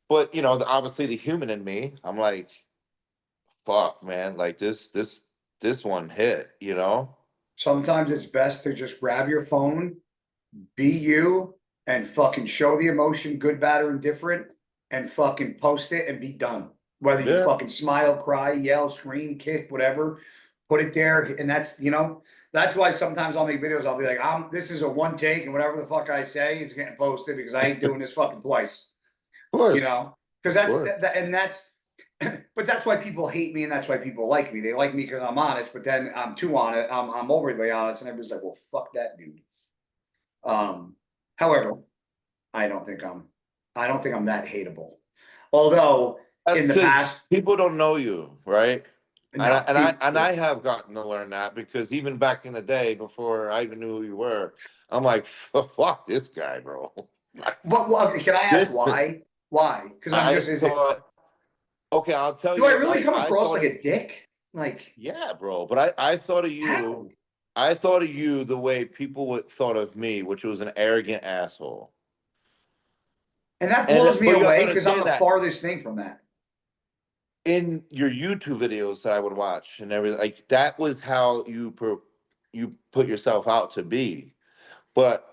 but you know, obviously the human in me, I'm like, fuck, man, like this one hit, you know? Sometimes it's best to just grab your phone, be you, and fucking show the emotion, good, bad, or indifferent, and fucking post it and be done. Whether you Yeah. fucking smile, cry, yell, scream, kick, whatever, put it there. And that's, you know, that's why sometimes I'll make videos. I'll be like, this is a one take, and whatever the fuck I say is getting posted because I ain't doing this fucking twice. Of You course. know, because that's and that's but that's why people hate me and that's why people like me. They like me because I'm honest, but then I'm too honest. I'm overly honest, and everybody's like, "Well, fuck that dude." However, I don't think I'm that hateable. Although That's in the because past, people don't know you, right? no, And I have gotten to learn that because even back in the day, before I even knew who you were, I'm like, fuck this guy, bro. but well, can I ask This, why? Why? Because I'm I just, is it, thought, okay, I'll tell do I you, really come I across thought, like a dick? Like, yeah, bro, but I thought of you, how? I thought of you the way people would thought of me, which was an arrogant asshole. And that And blows me but you have to away because I'm understand the that farthest thing from that. in your YouTube videos that I would watch and everything, like that was how you put yourself out to be. But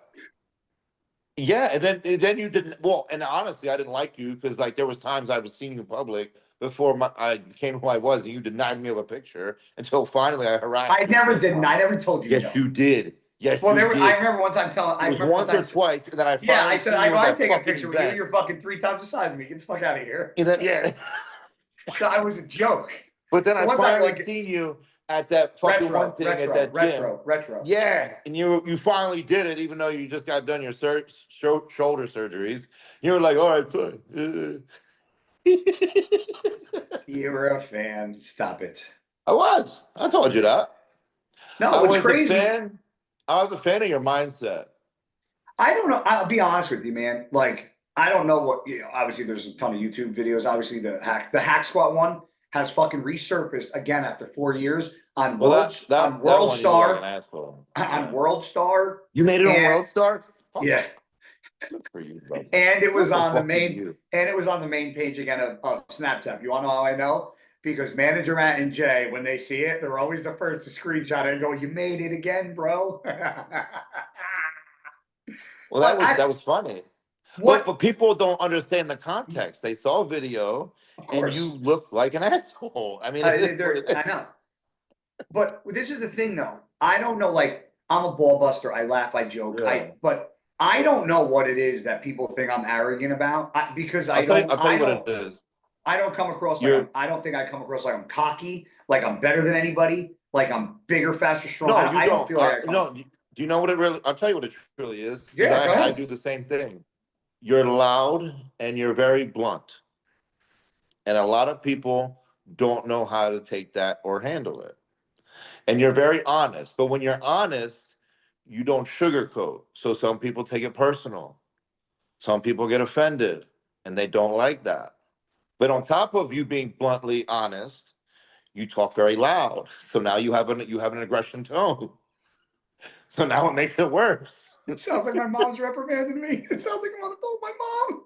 yeah, and then you didn't. Well, and honestly, I didn't like you because like there was times I was seeing you in public before I became who I was, and you denied me of a picture until finally I harassed I you never one didn't. time. I never told you Yes, no. you did. Yes, Well, you I did. remember one time telling, It I was remember one once time, or twice, and then I yeah, I finally said, seen you in I that take a fucking picture with you. event. You're fucking 3 times the size of me. Get the fuck out of here. And then yeah, So I was a joke. but then So I one time, finally like, seen you at that fucking one thing at that gym. retro. Yeah, and you finally did it, even though you just got done your shoulder surgeries. You were like, all right, fine. You're a fan. Stop it. I was. I told you that. No, I what's was a crazy, fan. I was a fan of your mindset. I don't know. I'll be honest with you, man. Like, I don't know what, you know, obviously there's a ton of YouTube videos. Obviously the hack squat one has fucking resurfaced again after 4 years on Well, that World one you look like an Star, asshole. on Yeah. World Star. You made it on And World Star? Fuck. yeah, Good for you, brother. and it Good was for on the fucking main, you. and it was on the main page again of Snapchat. You want to know how I know? Because Manager Matt and Jay, when they see it, they're always the first to screenshot it and go, "You made it again, bro." Well, But that was funny. But what? people don't understand the context. They saw a video Of and you course, look like an asshole. I mean, it is what it I is. know. But this is the thing, though. I don't know. Like, I'm a ball buster. I laugh. I joke. Yeah. But I don't know what it is that people think I'm arrogant about. Because I don't. I'll tell you what it is. I don't come across like You're I don't think I come across like I'm cocky, like I'm better than anybody, like I'm bigger, faster, strong. no, you I don't don't. feel like I come. No, do you know what it really? I'll tell you what it truly is because Yeah, go I ahead. do the same thing. You're loud and you're very blunt, and a lot of people don't know how to take that or handle it. And you're very honest, but when you're honest, you don't sugarcoat. So some people take it personal. Some people get offended, and they don't like that. But on top of you being bluntly honest, you talk very loud. So now you have an aggression tone. So now it makes it worse. It sounds like my mom's reprimanding me. It sounds like I'm on the phone with my mom.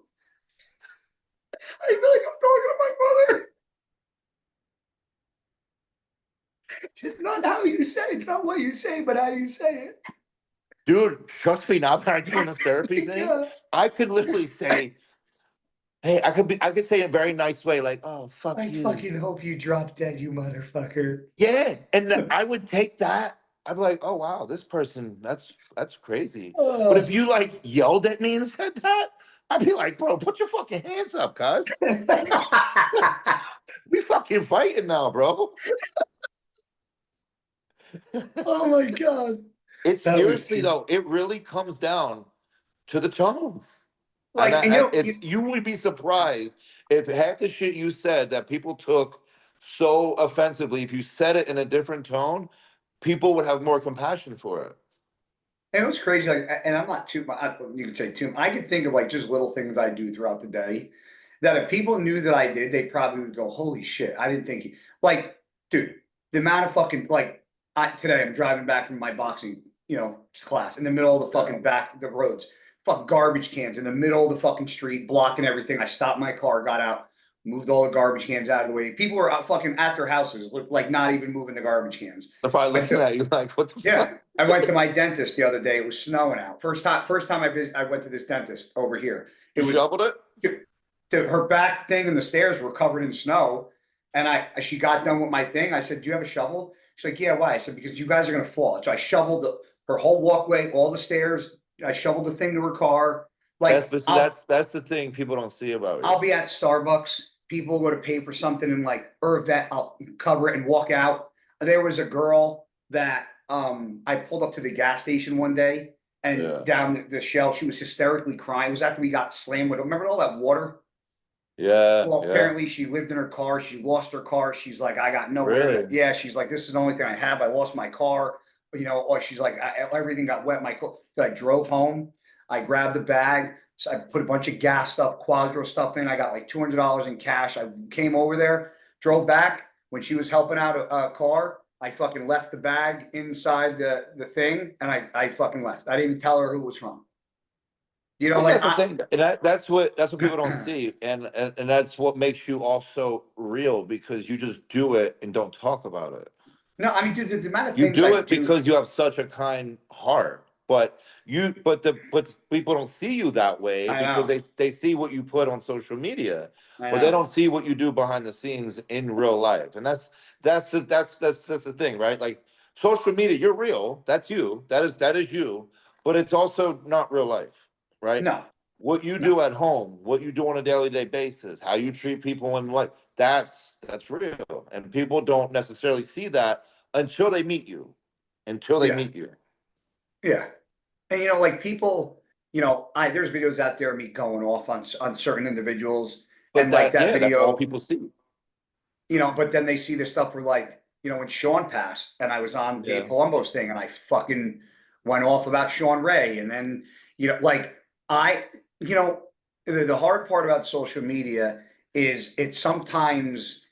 I feel like I'm talking to my mother. It's not how you say it. It's not what you say, but how you say it. Dude, trust me, now that I'm doing this therapy thing, Yeah. I could literally say, hey, I could say in a very nice way, like, oh, fuck I you. fucking hope you drop dead, you motherfucker. Yeah. And I would take that. I'd be like, oh wow, this person, that's crazy. But if you like yelled at me and said that, I'd be like, bro, put your fucking hands up, cuz. We fucking fighting now, bro. Oh my God. It That was seriously too. though, it really comes down to the tone. Like, and you would be surprised if half the shit you said that people took so offensively, if you said it in a different tone, people would have more compassion for it. and it was crazy. Like, and I'm not too. You could say too. I could think of like just little things I do throughout the day that if people knew that I did, they probably would go, "Holy shit! I didn't think." Like, dude, the amount of fucking like today I'm driving back from my boxing, class in the middle of the fucking back the roads, fuck garbage cans in the middle of the fucking street, blocking everything. I stopped my car, got out, moved all the garbage cans out of the way. People were out fucking at their houses, look like not even moving the garbage cans. They're probably looking at you like, what the fuck? I went to my dentist the other day. It was snowing out. First time I went to this dentist over here. It You was shoveled it? her back thing and the stairs were covered in snow. And she got done with my thing. I said, "Do you have a shovel?" She's like, "Yeah, why?" I said, "Because you guys are gonna fall." So I shoveled her whole walkway, all the stairs. I shoveled the thing to her car. Like That's the thing people don't see about you. I'll be at Starbucks. People go to pay for something and like vet, I'll cover it and walk out. There was a girl that I pulled up to the gas station one day and down the shell, she was hysterically crying. It was after we got slammed with. Remember all that water? Yeah. Well, apparently she lived in her car. She lost her car. She's like, I got nowhere. Really? Yeah, she's like, this is the only thing I have. I lost my car. Or she's like, everything got wet. I drove home. I grabbed the bag. So I put a bunch of gas stuff, Quadro stuff in. I got like $200 in cash. I came over there, drove back. When she was helping out a car, I fucking left the bag inside the thing, and I fucking left. I didn't even tell her who it was from. That's the thing, and that's what people don't see, and that's what makes you also real, because you just do it and don't talk about it. No, I mean, dude, the amount of You things do I it because you have such a kind heart, but people don't see you that way because they see what you put on social media, but they don't see what you do behind the scenes in real life, and that's the thing, right? Like social media, you're real, that's you, that is you, but it's also not real life. Right? No. What you do at home, what you do on a daily day basis, how you treat people in life, that's real. And people don't necessarily see that until they meet you. Yeah. And like people, there's videos out there of me going off on certain individuals, But and like that that's all video, people see. but then they see the stuff where like, when Sean passed and I was on Dave Palumbo's thing and I fucking went off about Sean Ray. And then, like the hard part about social media is it's sometimes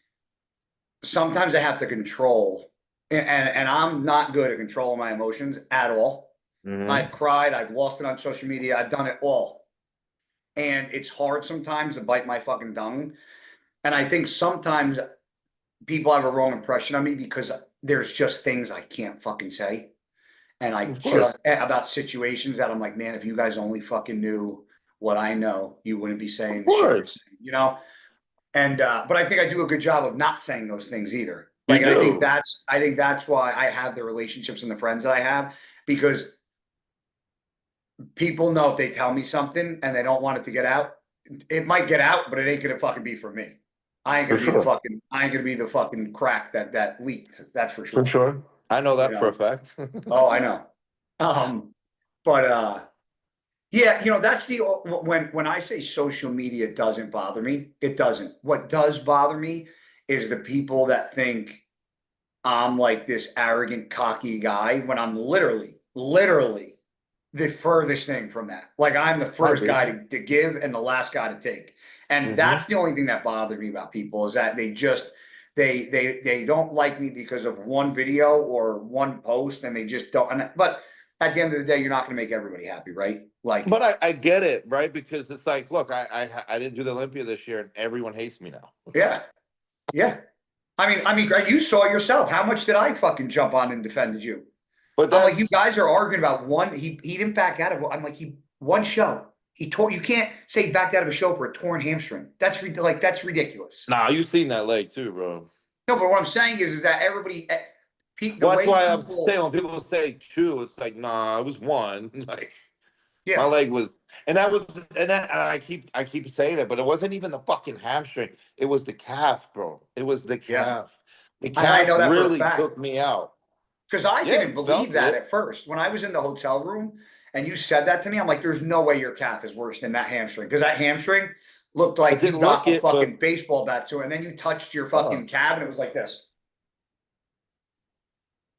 I have to control, and I'm not good at controlling my emotions at all. Mhm. I've cried, I've lost it on social media, I've done it all. And it's hard sometimes to bite my fucking tongue. And I think sometimes people have a wrong impression of me because there's just things I can't fucking say. And about situations that I'm like, man, if you guys only fucking knew what I know, you wouldn't be saying the shit you're saying, And but I think I do a good job of not saying those things either. Like, and I think that's why I have the relationships and the friends that I have, because people know if they tell me something and they don't want it to get out, it might get out, but it ain't gonna fucking be for me. I ain't gonna be the fucking crack that leaked. That's for sure. For sure. I know that for a fact. Oh, I know. But yeah, that's when I say social media doesn't bother me, it doesn't. What does bother me is the people that think I'm like this arrogant, cocky guy when I'm literally the furthest thing from that. Like I'm the first guy to give and the last guy to take. And that's the only thing that bothered me about people, is that they just they don't like me because of one video or one post, and they just don't. But at the end of the day, you're not going to make everybody happy, right? Like, but I get it, right? Because it's like, look, I didn't do the Olympia this year, and everyone hates me now. Yeah. I mean, Greg, you saw it yourself. How much did I fucking jump on and defended you? But I'm like, you guys are arguing about one. He didn't back out of. I'm like, one show. He tore. You can't say he backed out of a show for a torn hamstring. That's ridiculous. Nah, you've seen that leg too, bro. No, but what I'm saying is that everybody. That's why I'm saying when people say two, it's like, nah, it was one. Like, my leg was, and I keep saying it, but it wasn't even the fucking hamstring. It was the calf, bro. It was the calf. The calf really took me out. Because I didn't believe that at first. When I was in the hotel room and you said that to me, I'm like, there's no way your calf is worse than that hamstring. Because that hamstring looked like you got a fucking baseball bat to it. And then you touched your fucking calf and it was like this.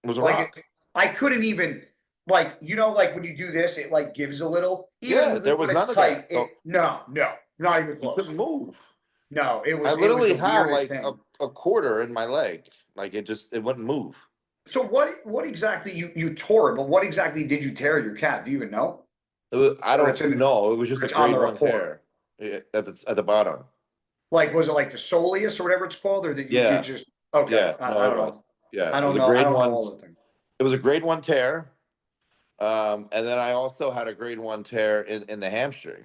It was a rock. I couldn't even, like, like when you do this, it like gives a little. Even There was when none it's of tight, that. no, not even You close. couldn't move. No, it I was literally the had weirdest like thing. a quarter in my leg. Like it wouldn't move. So what exactly you tore it, but what exactly did you tear your calf? Do you even know? I don't know. It was just a grade 1 tear at the bottom. Like, was it like the soleus or whatever it's called, or that you just okay? Yeah, I no, don't it was. know. Yeah, I it was don't a know. I grade don't know 1. all the things. It was a grade 1 tear. And then I also had a grade 1 tear in the hamstring.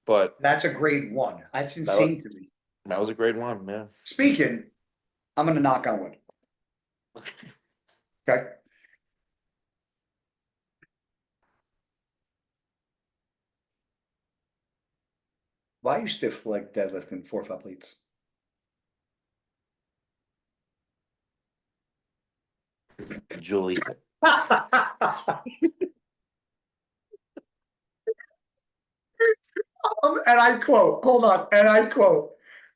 But That's a grade 1. That's insane to me. That was a grade 1, yeah. Speaking, I'm gonna knock on wood. Okay. Why are you stiff like deadlifting 4-5 plates? Julie. And I quote, hold on, and I quote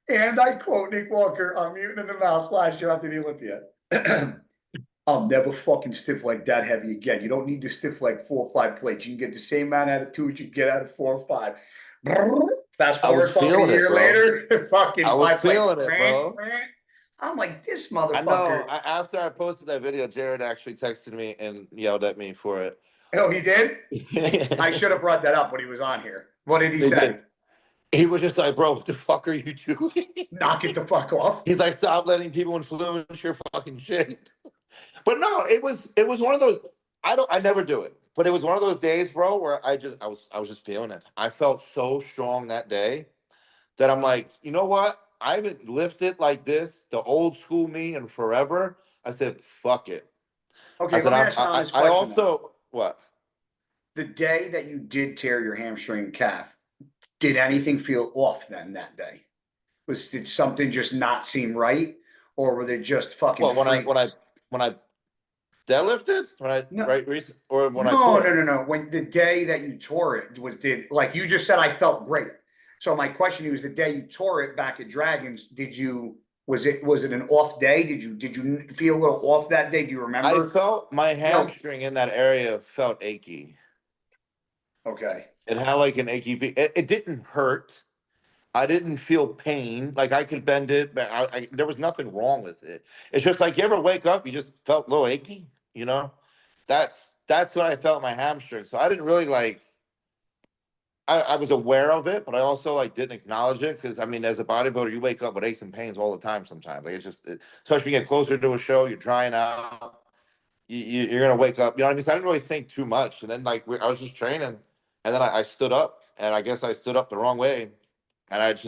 Nick Walker on Mutant in the Mouth last year after the Olympia. I'll never fucking stiff like that heavy again. You don't need to stiff like 4 or 5 plates. You can get the same amount out of 2 as you get out of 4 or 5. Fast forward fucking a year later, fucking 5 plates. Feeling it, bro. I'm like, this motherfucker. I know. After I posted that video, Jared actually texted me and yelled at me for it. Oh, he did? I should have brought that up when he was on here. What did he say? He was just like, bro, what the fuck are you doing? Knock it the fuck off. He's like, stop letting people influence your fucking shit. But no, it was one of those. I never do it, but it was one of those days, bro, where I was just feeling it. I felt so strong that day that I'm like, you know what? I haven't lifted like this, the old school me, in forever. I said, fuck it. Okay, let me ask you an honest question. I also, what? The day that you did tear your hamstring calf, did anything feel off then that day? Did something just not seem right? Or were they just fucking when I deadlifted? No. When the day that you tore it like you just said, I felt great. So my question was, the day you tore it back at Dragons, was it an off day? Did you feel a little off that day? Do you remember? I felt my hamstring in that area felt achy. Okay. It had like an achy. It didn't hurt. I didn't feel pain. Like I could bend it, but there was nothing wrong with it. It's just like you ever wake up, you just felt a little achy, you know? That's what I felt in my hamstring. So I didn't really like, I was aware of it, but I also like didn't acknowledge it because I mean, as a bodybuilder, you wake up with aches and pains all the time sometimes. Like it's just, especially when you get closer to a show, you're drying out, you're gonna wake up. You know what I mean? So I didn't really think too much. And then like I was just training, and then I stood up, and I guess I stood up the wrong way, and it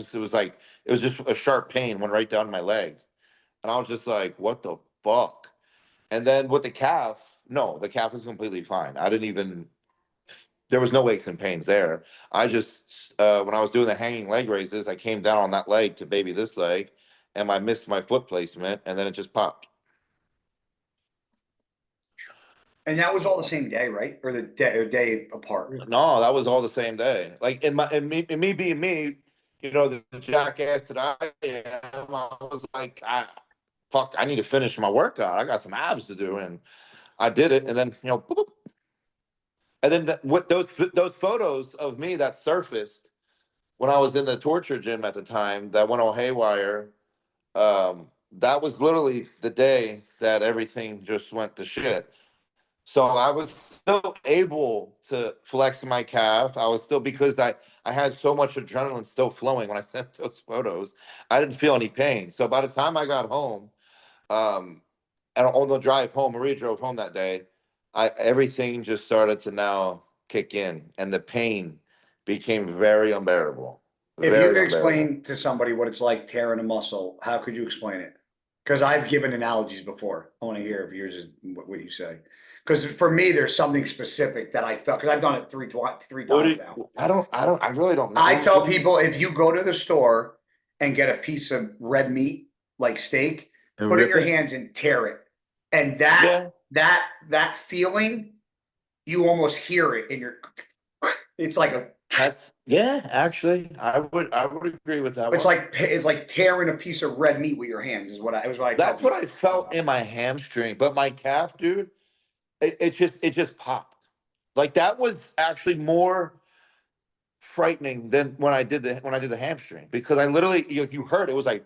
was just a sharp pain went right down my leg, and I was just like, what the fuck? And then with the calf, no, the calf is completely fine. I didn't even. There was no aches and pains there. I just when I was doing the hanging leg raises, I came down on that leg to baby this leg, and I missed my foot placement, and then it just popped. And that was all the same day, right? Or the day apart? No, that was all the same day. Like in me being me, the jackass that I am, I was like, fuck, I need to finish my workout. I got some abs to do, and I did it, and then boop, boop. And then what those photos of me that surfaced when I was in the torture gym at the time that went all haywire. That was literally the day that everything just went to shit. So I was still able to flex my calf. I was still, because I had so much adrenaline still flowing when I sent those photos. I didn't feel any pain. So by the time I got home, and on the drive home, Maria drove home that day, everything just started to now kick in, and the pain became very unbearable. If you could explain to somebody what it's like tearing a muscle, how could you explain it? Because I've given analogies before. I want to hear if yours is what you say. Because for me, there's something specific that I felt, because I've done it three times now. I really don't know. I tell people, if you go to the store and get a piece of red meat, like steak, put it in your hands and tear it. And that feeling, you almost hear it in your It's like a. Yeah, actually, I would agree with that It's one. like tearing a piece of red meat with your hands. Is what I tell That's what people. I felt in my hamstring, but my calf, dude, it just popped. Like that was actually more frightening than when I did the hamstring because I literally you heard it was like,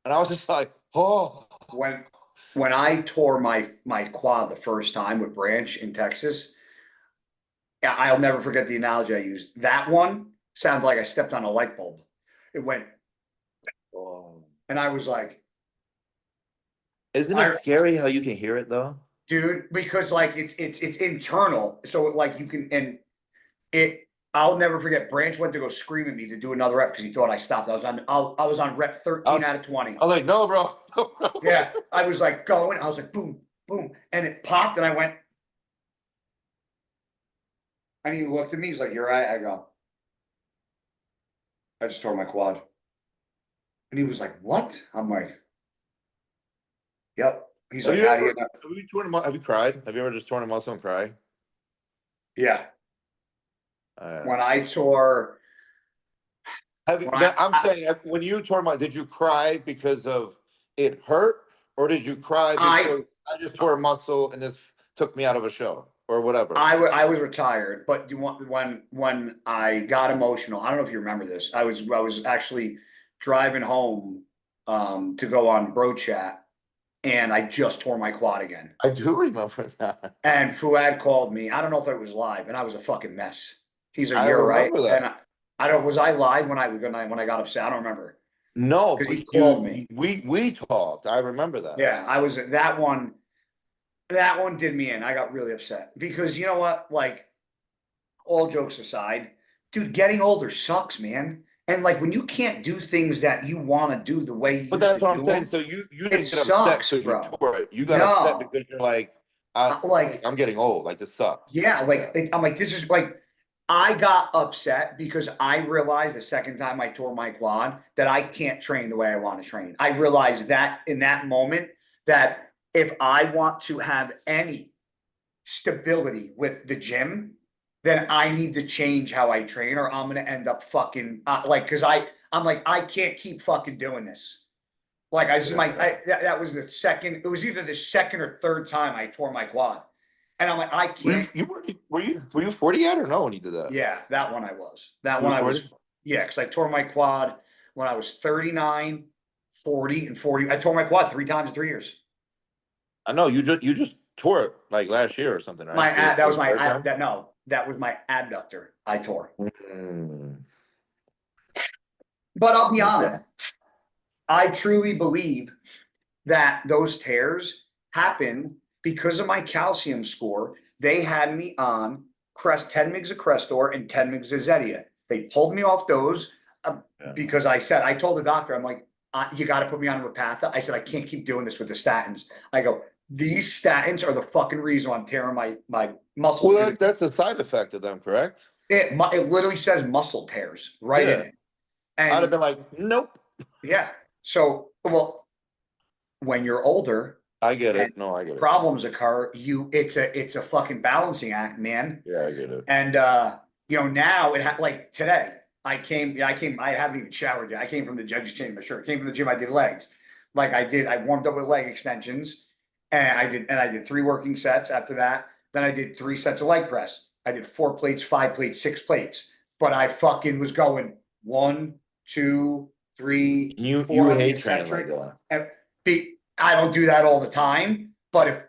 and I was just like, oh, When I tore my quad the first time with Branch in Texas, I'll never forget the analogy I used. That one sounded like I stepped on a light bulb. It went, oh. and I was like, Isn't it I scary how you can hear it though? dude, because like it's internal, so like you can and it. I'll never forget. Branch went to go scream at me to do another rep because he thought I stopped. I was on rep I 13 was, out of 20. I was like, no, bro. No, bro. Yeah, I was like going. I was like boom, boom, and it popped, and I went. And he looked at me. He's like, "You're right." I go, "I just tore my quad." And he was like, "What?" I'm like, "Yep." He's Have like, you "How do ever you know?" have you cried? Have you ever just torn a muscle and cry? Yeah. Uh, When I tore, when I'm saying when you tore my, did you cry because of it hurt, or did you cry I because I just tore a muscle and this took me out of a show or whatever? I was retired, but you want when I got emotional. I don't know if you remember this. I was actually driving home to go on Bro Chat, and I just tore my quad again. I do remember that. And Fuad called me. I don't know if it was live, and I was a fucking mess. He's like, I "You're right," remember and that. I don't. Was I live when I got upset? I don't remember No, because he but called me. we talked. I remember that. Yeah, I was that one. That one did me in. I got really upset because you know what? Like, all jokes aside, dude, getting older sucks, man. And like when you can't do things that you want to do the way you But used that's to what I'm do saying. them, So you it didn't get upset sucks, because you bro. tore it. You got upset No, because you're like, like I'm getting old. Like this sucks. yeah, Yeah. I'm like this is like I got upset because I realized the second time I tore my quad that I can't train the way I want to train. I realized that in that moment that if I want to have any stability with the gym, then I need to change how I train, or I'm gonna end up fucking like because I'm like I can't keep fucking doing this. Like I just Yeah. that was the second. It was either the second or third time I tore my quad, and I'm like I can't. Were you 40 yet or no when you did that? Yeah, that one I was. That You one was I 40? was. Yeah, because I tore my quad when I was 39, 40, and 40. I tore my quad 3 times in 3 years. I know you just tore it like last year or something, My right? ad that The was my third time? that no, that was my adductor I tore. Mm, But I'll be okay. honest, I truly believe that those tears happen because of my calcium score. They had me on 10 mgs of Crestor and 10 mgs of Zetia. They pulled me off those Yeah. because I told the doctor, I'm like, you got to put me on Repatha. I said, I can't keep doing this with the statins. I go, these statins are the fucking reason why I'm tearing my muscles Well, because that's the side effect of them, correct? it literally says muscle tears right in Yeah. it. I'd have And been like, nope. yeah, so, well, when you're older, I get and it. No, I get it. problems occur, it's a fucking balancing act, man. Yeah, I get it. And now like today, I haven't even showered yet. I came from the judge's chamber, sure. I came from the gym, I did legs. I warmed up with leg extensions and I did 3 working sets after that. Then I did 3 sets of leg press. I did 4 plates, 5 plates, 6 plates. But I fucking was going 1, 2, 3, You 4 on the hate training like eccentric. that. And I don't do that all the time, but if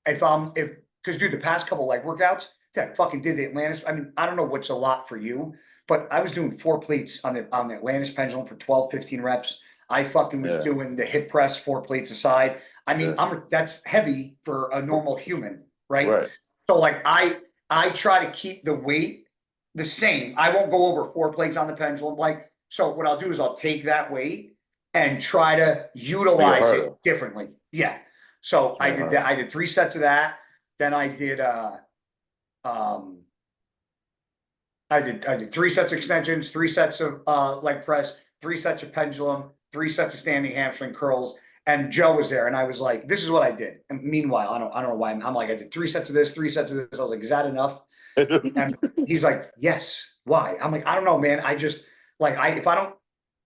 because dude, the past couple leg workouts that I fucking did the Atlantis. I mean, I don't know what's a lot for you, but I was doing 4 plates on the Atlantis pendulum for 12, 15 reps. I fucking was Yeah. doing the hip press 4 plates aside. I mean, Yeah. that's heavy for a normal human, right? Right. So like I try to keep the weight the same. I won't go over 4 plates on the pendulum. Like, so what I'll do is I'll take that weight and try to Make it utilize harder. it differently. Yeah. So I Yeah, did harder. that. I did 3 sets of that. Then um I did 3 sets of extensions, 3 sets of leg press, 3 sets of pendulum, 3 sets of standing hamstring curls. And Joe was there, and I was like, "This is what I did." And meanwhile, I don't know why I'm like, I did 3 sets of this, 3 sets of this. I was like, "Is that enough?" And he's like, yes, why? I'm like, I don't know, man. I just like, if I don't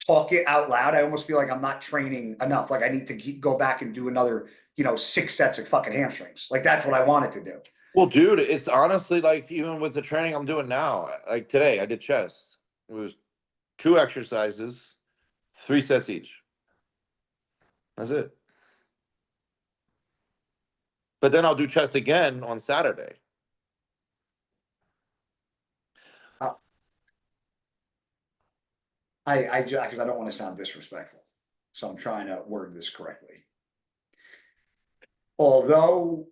talk it out loud, I almost feel like I'm not training enough. Like I need to go back and do another, 6 sets of fucking hamstrings. Like that's what I wanted to do. Well, dude, it's honestly like even with the training I'm doing now, like today I did chest. It was 2 exercises, 3 sets each. That's it. But then I'll do chest again on Saturday. Because I don't want to sound disrespectful, so I'm trying to word this correctly. Although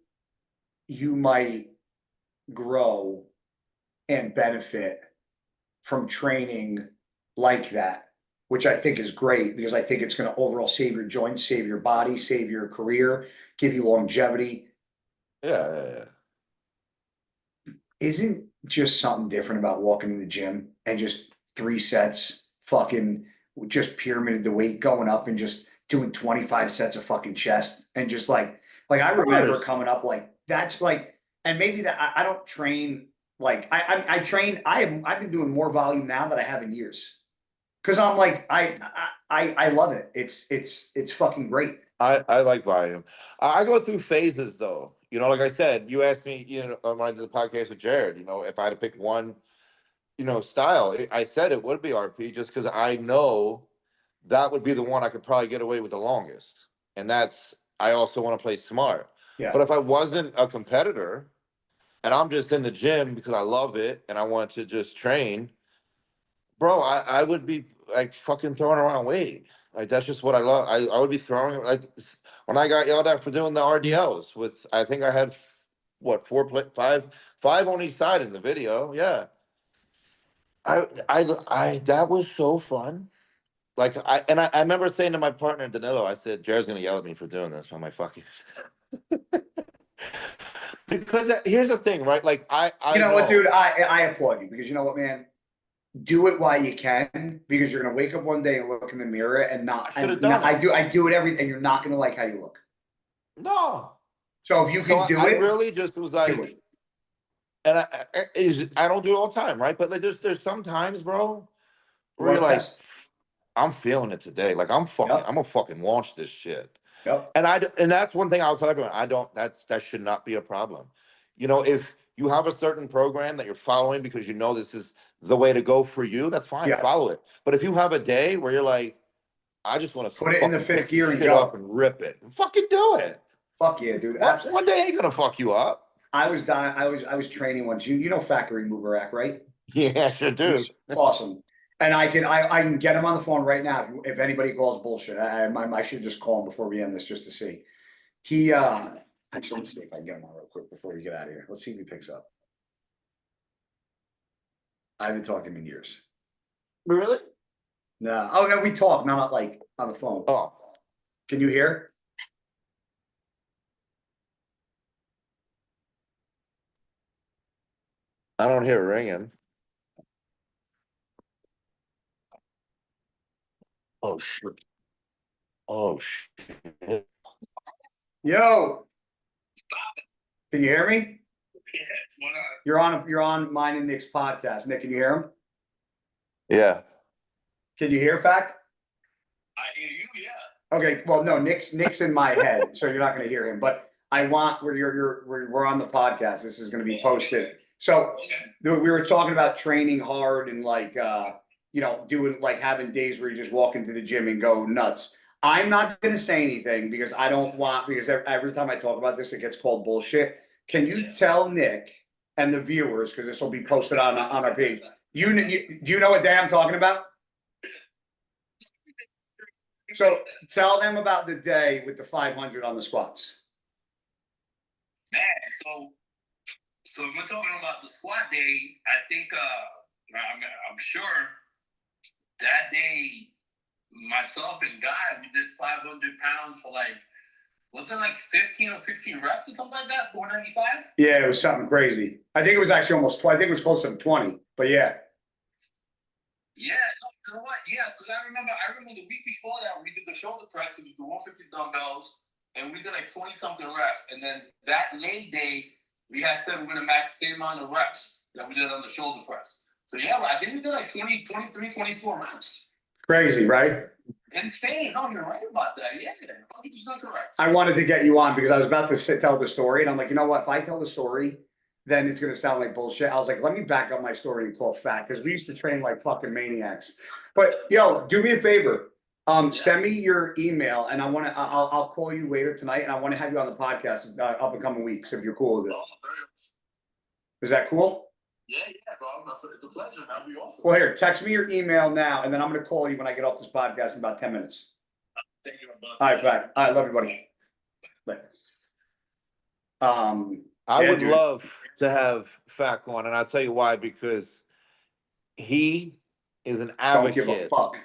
you might grow and benefit from training like that, which I think is great because I think it's going to overall save your joints, save your body, save your career, give you longevity. Yeah. Isn't just something different about walking in the gym and just 3 sets, fucking just pyramided the weight going up and just doing 25 sets of fucking chest and just like I remember coming up like that's like, and maybe that I don't train like I train. I've been doing more volume now than I have in years because I'm like I love it. It's fucking great. I like volume. I go through phases though. Like I said, you asked me, when I did the podcast with Jared, if I had to pick one, style, I said it would be RP just because I know that would be the one I could probably get away with the longest. And I also want to play smart. Yeah. But if I wasn't a competitor and I'm just in the gym because I love it and I want to just train, bro, I would be like fucking throwing around weight. Like that's just what I love. I would be throwing like when I got yelled at for doing the RDLs with, I think I had what, 5 on each side in the video. Yeah. That was so fun. Like I remember saying to my partner Danilo, I said, Jared's gonna yell at me for doing this. I'm like, fuck you. Because here's the thing, right? Like I know what, dude? I applaud you because you know what, man? Do it while you can because you're gonna wake up one day and look in the mirror and not. I do it every, and you're not gonna like how you look. No. So if you can do it, I really just was like, and I don't do it all the time, right? But like, there's some times, bro, where you're like, I'm feeling it today. Like I'm gonna fucking launch this shit. Yep. And that's one thing I'll tell everyone. That should not be a problem. If you have a certain program that you're following because this is the way to go for you, that's fine. Yeah. Follow it. But if you have a day where you're like, I just want to put it in the 5th gear and shit go up and rip it, fucking do it. Fuck yeah, dude. One day ain't gonna fuck you up. I was I was training once. You know Factory Mubarak, right? Yeah, sure do. He's awesome. And I can get him on the phone right now if anybody calls bullshit. I should just call him before we end this just to see. He actually, let's see if I can get him on real quick before we get out of here. Let's see if he picks up. I haven't talked to him in years. Really? No. Oh no, we talk, not like on the phone. Oh. Can you hear? I don't hear it ringing. Oh shit. Oh shit. Yo. Can you hear me? You're on mine and Nick's podcast. Nick, can you hear him? Yeah. Can you hear Fact? I hear you, yeah. Okay, well, no, Nick's in my head, so you're not going to hear him. But we're on the podcast. This is going to be posted. So we were talking about training hard and doing like having days where you just walk into the gym and go nuts. I'm not going to say anything because I don't want, because every time I talk about this, it gets called bullshit. Can you tell Nick and the viewers, because this will be posted on our page, do you know what day I'm talking about? So tell them about the day with the 500 on the squats. Man, so if we're talking about the squat day, I think I'm sure that day myself and Guy, we did 500 pounds for was it 15 or 16 reps or something like that? 495? Yeah, it was something crazy. I think it was actually almost 20. I think it was closer to 20, but yeah. Yeah, you know what? Yeah, because I remember the week before that, we did the shoulder press, we did the 150 dumbbells, and we did 20-something reps. And then that leg day, we had said we're going to match the same amount of reps that we did on the shoulder press. So yeah, I think we did like 20, 23, 24 reps. Crazy, right? Insane. No, you're right about that. Yeah, 100% correct. I wanted to get you on because I was about to tell the story, and I'm like, you know what? If I tell the story, then it's gonna sound like bullshit. I was like, let me back up my story and call fact because we used to train like fucking maniacs. But yo, do me a favor. Send me your email, and I'll call you later tonight, and I want to have you on the podcast up and coming weeks if you're cool with it. Is that cool? Yeah, bro. It's a pleasure. That'd be awesome. Well, here, text me your email now, and then I'm gonna call you when I get off this podcast in about 10 minutes. Thank you, brother. All right, bye. All right, love you, buddy. Bye. I would love to have Fat on, and I'll tell you why, because he is an advocate. Don't give a fuck.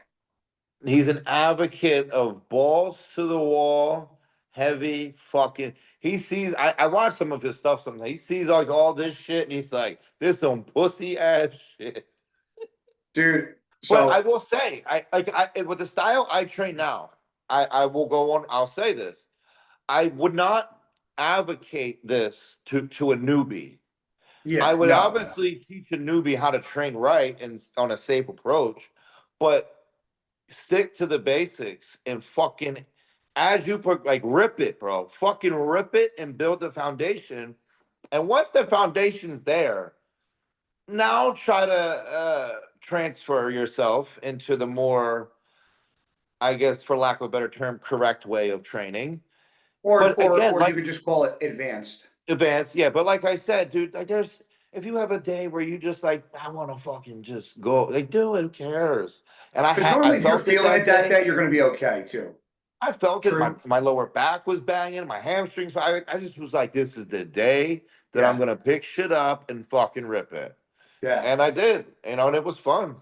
He's an advocate of balls to the wall, heavy fucking. He sees. I watch some of his stuff sometimes. He sees like all this shit, and he's like, "This some pussy ass shit." Dude. So but I will say, I with the style I train now, I will go on. I'll say this: I would not advocate this to a newbie. yeah, I would obviously teach a newbie how to train right and on a safe approach, but stick to the basics and fucking as you like rip it, bro. Fucking rip it and build the foundation. And once the foundation's there, now try to transfer yourself into the more, I guess, for lack of a better term, correct way of training. Or you could just call it advanced. Advanced, yeah. But like I said, dude, like if you have a day where you just like, I want to fucking just go, like, do it. Who cares? And because normally if you're feeling it that day, you're going to be okay too. I felt it. My lower back was banging, my hamstrings. I just was like, this is the day that I'm gonna pick shit up and fucking rip it. Yeah, and I did, and it was fun.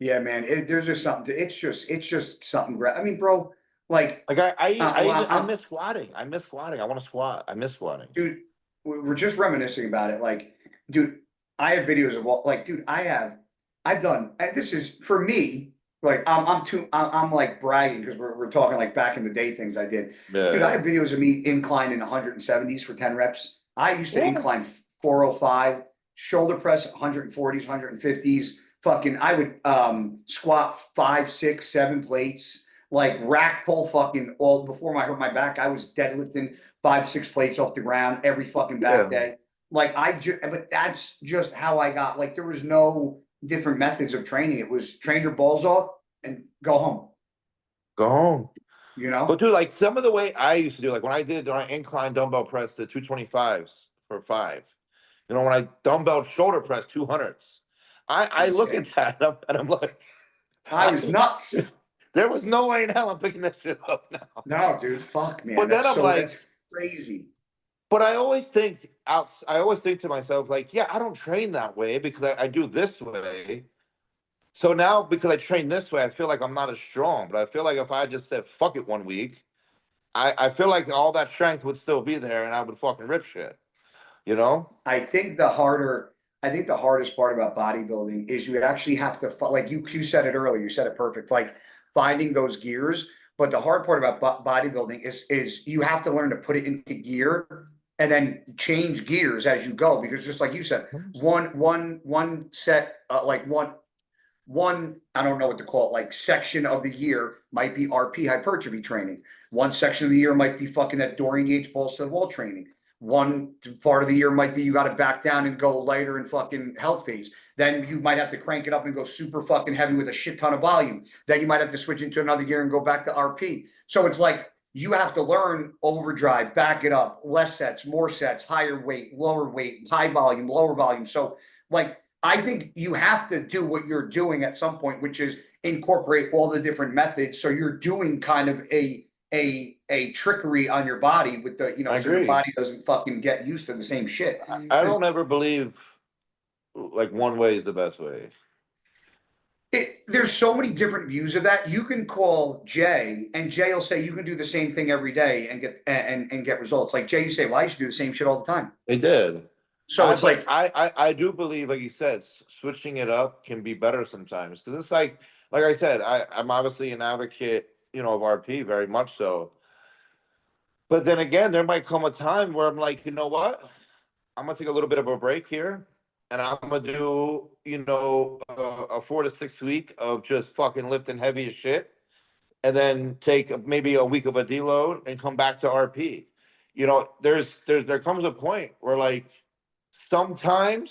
Yeah, man. There's just something. It's just something. I mean, bro, like I miss squatting. I miss squatting. I want to squat. I miss squatting, dude. We're just reminiscing about it. Like, dude, I have videos of like, dude, I've done. This is for me. Like, I'm like bragging because we're talking like back in the day things I did. yeah. Dude, I have videos of me inclining 170s for 10 reps. I used to incline 405, shoulder press 140s, 150s. Fucking, I would squat 5, 6, 7 plates, like rack pull fucking all before I hurt my back. I was deadlifting 5, 6 plates off the ground every fucking back day. Like but that's just how I got. Like there was no different methods of training. It was train your balls off and go home. Go home. You know? But dude, like some of the way I used to do, like when I did incline dumbbell press the 225s for 5, when I dumbbell shoulder press 200s, I look at that and I'm like, I was nuts. There was no way in hell I'm picking that shit up now. No, dude, fuck, man. But then I'm like, that's crazy. But I always think to myself, like, yeah, I don't train that way because I do this way. So now because I train this way, I feel like I'm not as strong. But I feel like if I just said fuck it one week, I feel like all that strength would still be there and I would fucking rip shit. You know? I think the hardest part about bodybuilding is you actually have to, like you said it earlier, you said it perfect, like finding those gears. But the hard part about bodybuilding is you have to learn to put it into gear and then change gears as you go. Because just like you said, one set, like one, I don't know what to call it, like section of the year might be RP hypertrophy training. One section of the year might be fucking that Dorian Yates balls to the wall training. One part of the year might be you got to back down and go lighter in fucking health phase. Then you might have to crank it up and go super fucking heavy with a shit ton of volume. Then you might have to switch into another gear and go back to RP. So it's like you have to learn overdrive, back it up, less sets, more sets, higher weight, lower weight, high volume, lower volume. So like I think you have to do what you're doing at some point, which is incorporate all the different methods. So you're doing kind of a trickery on your body with the, so your body doesn't fucking get used to the same shit. I don't ever believe like one way is the best way. There's so many different views of that. You can call Jay and Jay will say you can do the same thing every day and get results. Like Jay, you say, well, I used to do the same shit all the time. They did. So it's like I do believe, like you said, switching it up can be better sometimes. Because it's like I said, I'm obviously an advocate, of RP, very much so. But then again, there might come a time where I'm like, you know what? I'm gonna take a little bit of a break here, and I'm gonna do, a 4 to 6 week of just fucking lifting heavy as shit, and then take maybe a week of a deload and come back to RP. There comes a point where like sometimes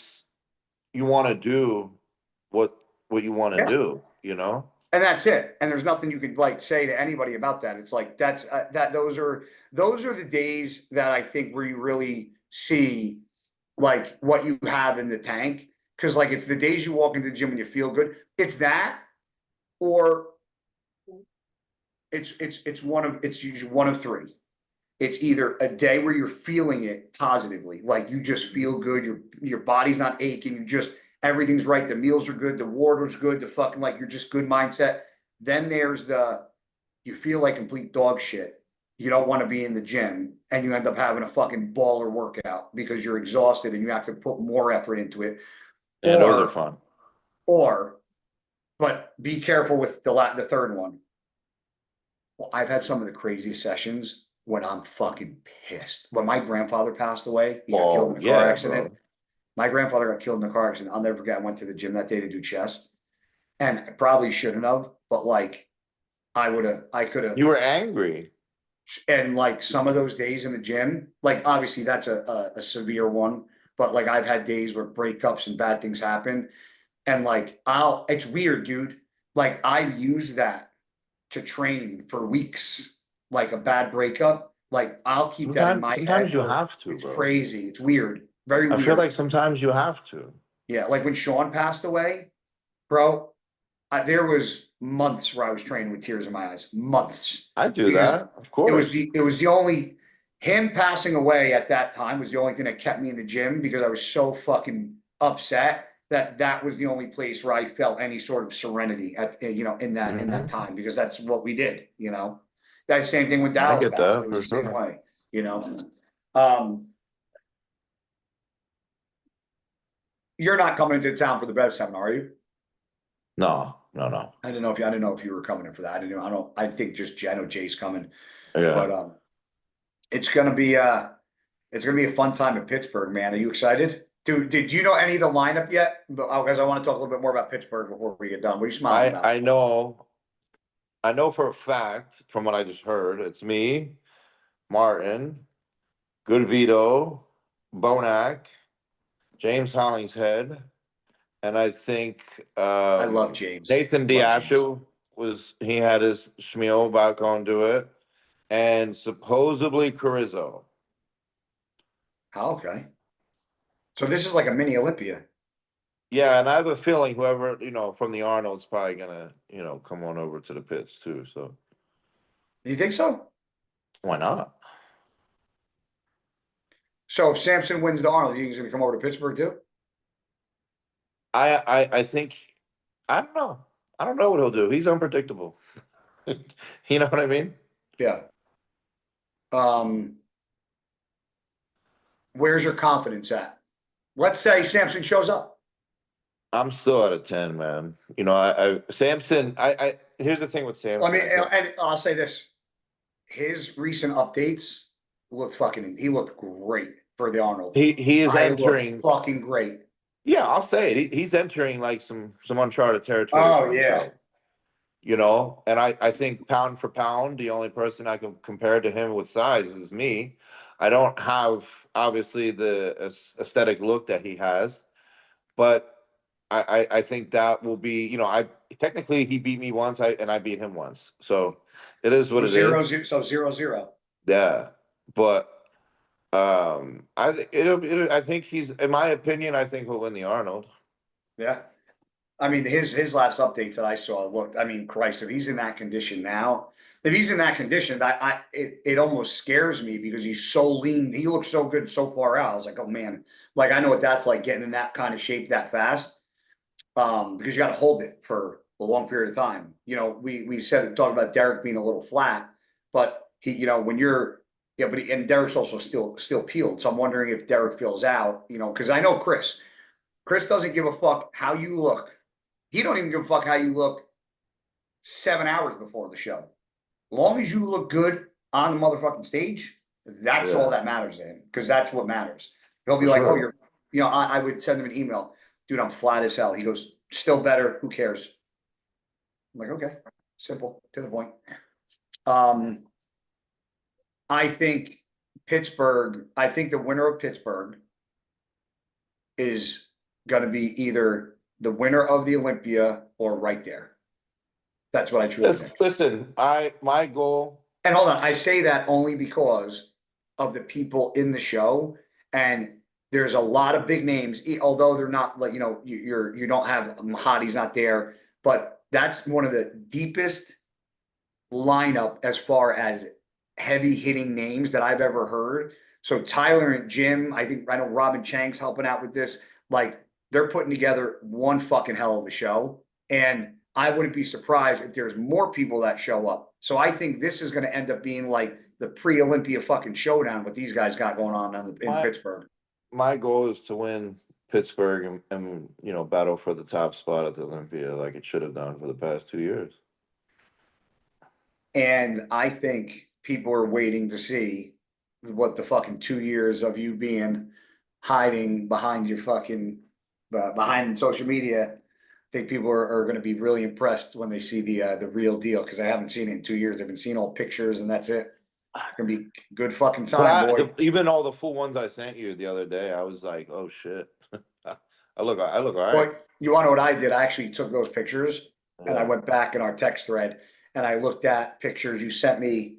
you want to do what you want to Yeah. do, And that's it. And there's nothing you could like say to anybody about that. It's like those are the days that I think where you really see like what you have in the tank. Cause like it's the days you walk into the gym and you feel good. It's that, or it's usually one of three. It's either a day where you're feeling it positively, like you just feel good, your body's not aching, everything's right, the meals are good, the water's good, the fucking like you're just good mindset. Then there's you feel like complete dog shit. You don't want to be in the gym and you end up having a fucking baller workout because you're exhausted and you have to put more effort into it. Yeah, those are fun. But be careful with the third one. Well, I've had some of the craziest sessions when I'm fucking pissed. When my grandfather passed away, he got killed in a car accident. Bro. My grandfather got killed in a car accident. I'll never forget. I went to the gym that day to do chest, and I probably shouldn't have, but like I could have. You were angry. And like some of those days in the gym, like obviously that's a severe one, but like I've had days where breakups and bad things happen, and like it's weird, dude. Like I use that to train for weeks, like a bad breakup. Like I'll keep that in my head. Sometimes you have to, It's bro. crazy. It's weird. Very weird. I feel like sometimes you have to. Yeah, like when Sean passed away, bro, there was months where I was training with tears in my eyes. Months. I do that, of course. It was the only him passing away at that time was the only thing that kept me in the gym because I was so fucking upset that was the only place where I felt any sort of serenity in that time, because that's what we did, That same thing with I Dallas get passed. that It was for the same sure. way. You're not coming into town for the Bev seminar, are you? No. I didn't know if you were coming in for that. I didn't know. I think I know Jay's coming. Yeah. But it's gonna be a fun time in Pittsburgh, man. Are you excited? Did you know any of the lineup yet? Because I want to talk a little bit more about Pittsburgh before we get done. What are you smiling about? I know for a fact from what I just heard, it's me, Martin, Good Vito, Bonac, James Hollingshead, and I think I love James. Nathan Diashu he had his schmeal about going to it, and supposedly Carrizzo. Oh, okay. So this is like a mini Olympia. Yeah, and I have a feeling whoever, from the Arnold's probably gonna, come on over to the pits too. So Do you think so? why not? So if Samson wins the Arnold, you think he's gonna come over to Pittsburgh too? I think I don't know. I don't know what he'll do. He's unpredictable. You know what I mean? Yeah. Where's your confidence at? Let's say Samson shows up. I'm still at a 10, man. Samson, here's the thing with Samson. And I'll say this. His recent updates he looked great for the Arnold. He is entering fucking great. Yeah, I'll say it. He's entering like some uncharted territory. Oh, yeah. And I think pound for pound, the only person I can compare to him with size is me. I don't have obviously the aesthetic look that he has, but I think that will be, technically he beat me once, and I beat him once. So it is what it is. 0-0. Yeah. But I think he's, in my opinion, I think he'll win the Arnold. Yeah. I mean, his last updates that I saw looked, I mean, Christ, if he's in that condition now, it almost scares me because he's so lean. He looks so good so far out. I was like, oh man, like I know what that's like, getting in that kind of shape that fast. Because you got to hold it for a long period of time. We talked about Derek being a little flat, but and Derek's also still peeled. So I'm wondering if Derek feels out, because I know Chris doesn't give a fuck how you look. He don't even give a fuck how you look 7 hours before the show. Long as you look good on the motherfucking stage, That's all that matters to him, because that's what matters. He'll be like, oh, you're, I would send him an email. Dude, I'm flat as hell. He goes, still better. Who cares? I'm like, okay, simple, to the point. I think the winner of Pittsburgh is going to be either the winner of the Olympia or right there. That's what I truly think. Listen, my goal. And hold on, I say that only because of the people in the show, and there's a lot of big names, although they're not like, you don't have Mahadi's not there, but that's one of the deepest lineup as far as heavy hitting names that I've ever heard. So Tyler and Jim, I know Robin Chang's helping out with this. Like, they're putting together one fucking hell of a show. And I wouldn't be surprised if there's more people that show up. So I think this is going to end up being like the pre-Olympia fucking showdown, what these guys got going on in Pittsburgh. My goal is to win Pittsburgh and battle for the top spot at the Olympia like it should have done for the past 2 years. And I think people are waiting to see what the fucking 2 years of you being hiding behind your fucking behind social media. I think people are going to be really impressed when they see the real deal, because I haven't seen it in 2 years. I've been seeing all pictures, and that's it. It's gonna be good fucking time, boy. Even all the full ones I sent you the other day, I was like, oh shit. I look all right. Boy, you want to know what I did? I actually took those pictures and I went back in our text thread and I looked at pictures you sent me,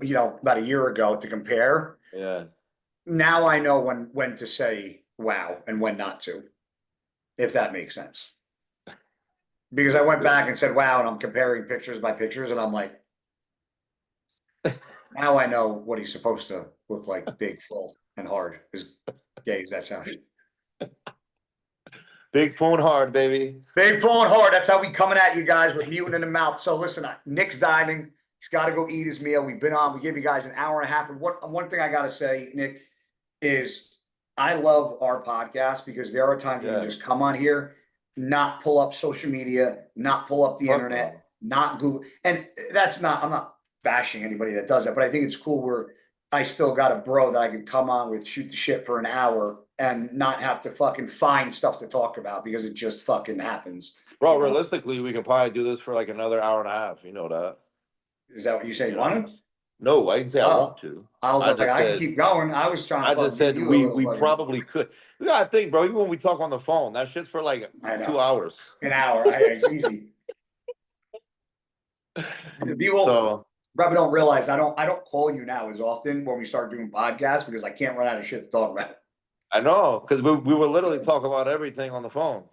about a year ago to compare. Yeah. Now I know when to say wow and when not to, if that makes sense. Because I went back and said wow, and I'm comparing pictures by pictures, and I'm like, now I know what he's supposed to look like, big, full, and hard. As gay as that sounds. Big, full, and hard, baby. Big, full, and hard. That's how we coming at you guys with Mutant in the mouth. So listen, Nick's diving. He's got to go eat his meal. We've been on. We gave you guys an hour and a half. And one thing I got to say, Nick, is I love our podcast because there are times you can just come on here, not pull up social media, not pull up the internet, not Google. And I'm not bashing anybody that does that, but I think it's cool where I still got a bro that I can come on with, shoot the shit for an hour and not have to fucking find stuff to talk about because it just fucking happens. Bro, realistically, we can probably do this for like another hour and a half. You know that. Is that what you say? You want to? No, I didn't say I want to. I was like, I can keep going. I was trying to. I just said we probably could. We gotta think, bro. Even when we talk on the phone, that shit's for like 2 hours. An hour. It's easy. People probably don't realize I don't call you now as often when we start doing podcasts because I can't run out of shit to talk about. I know, because we were literally talking about everything on the phone.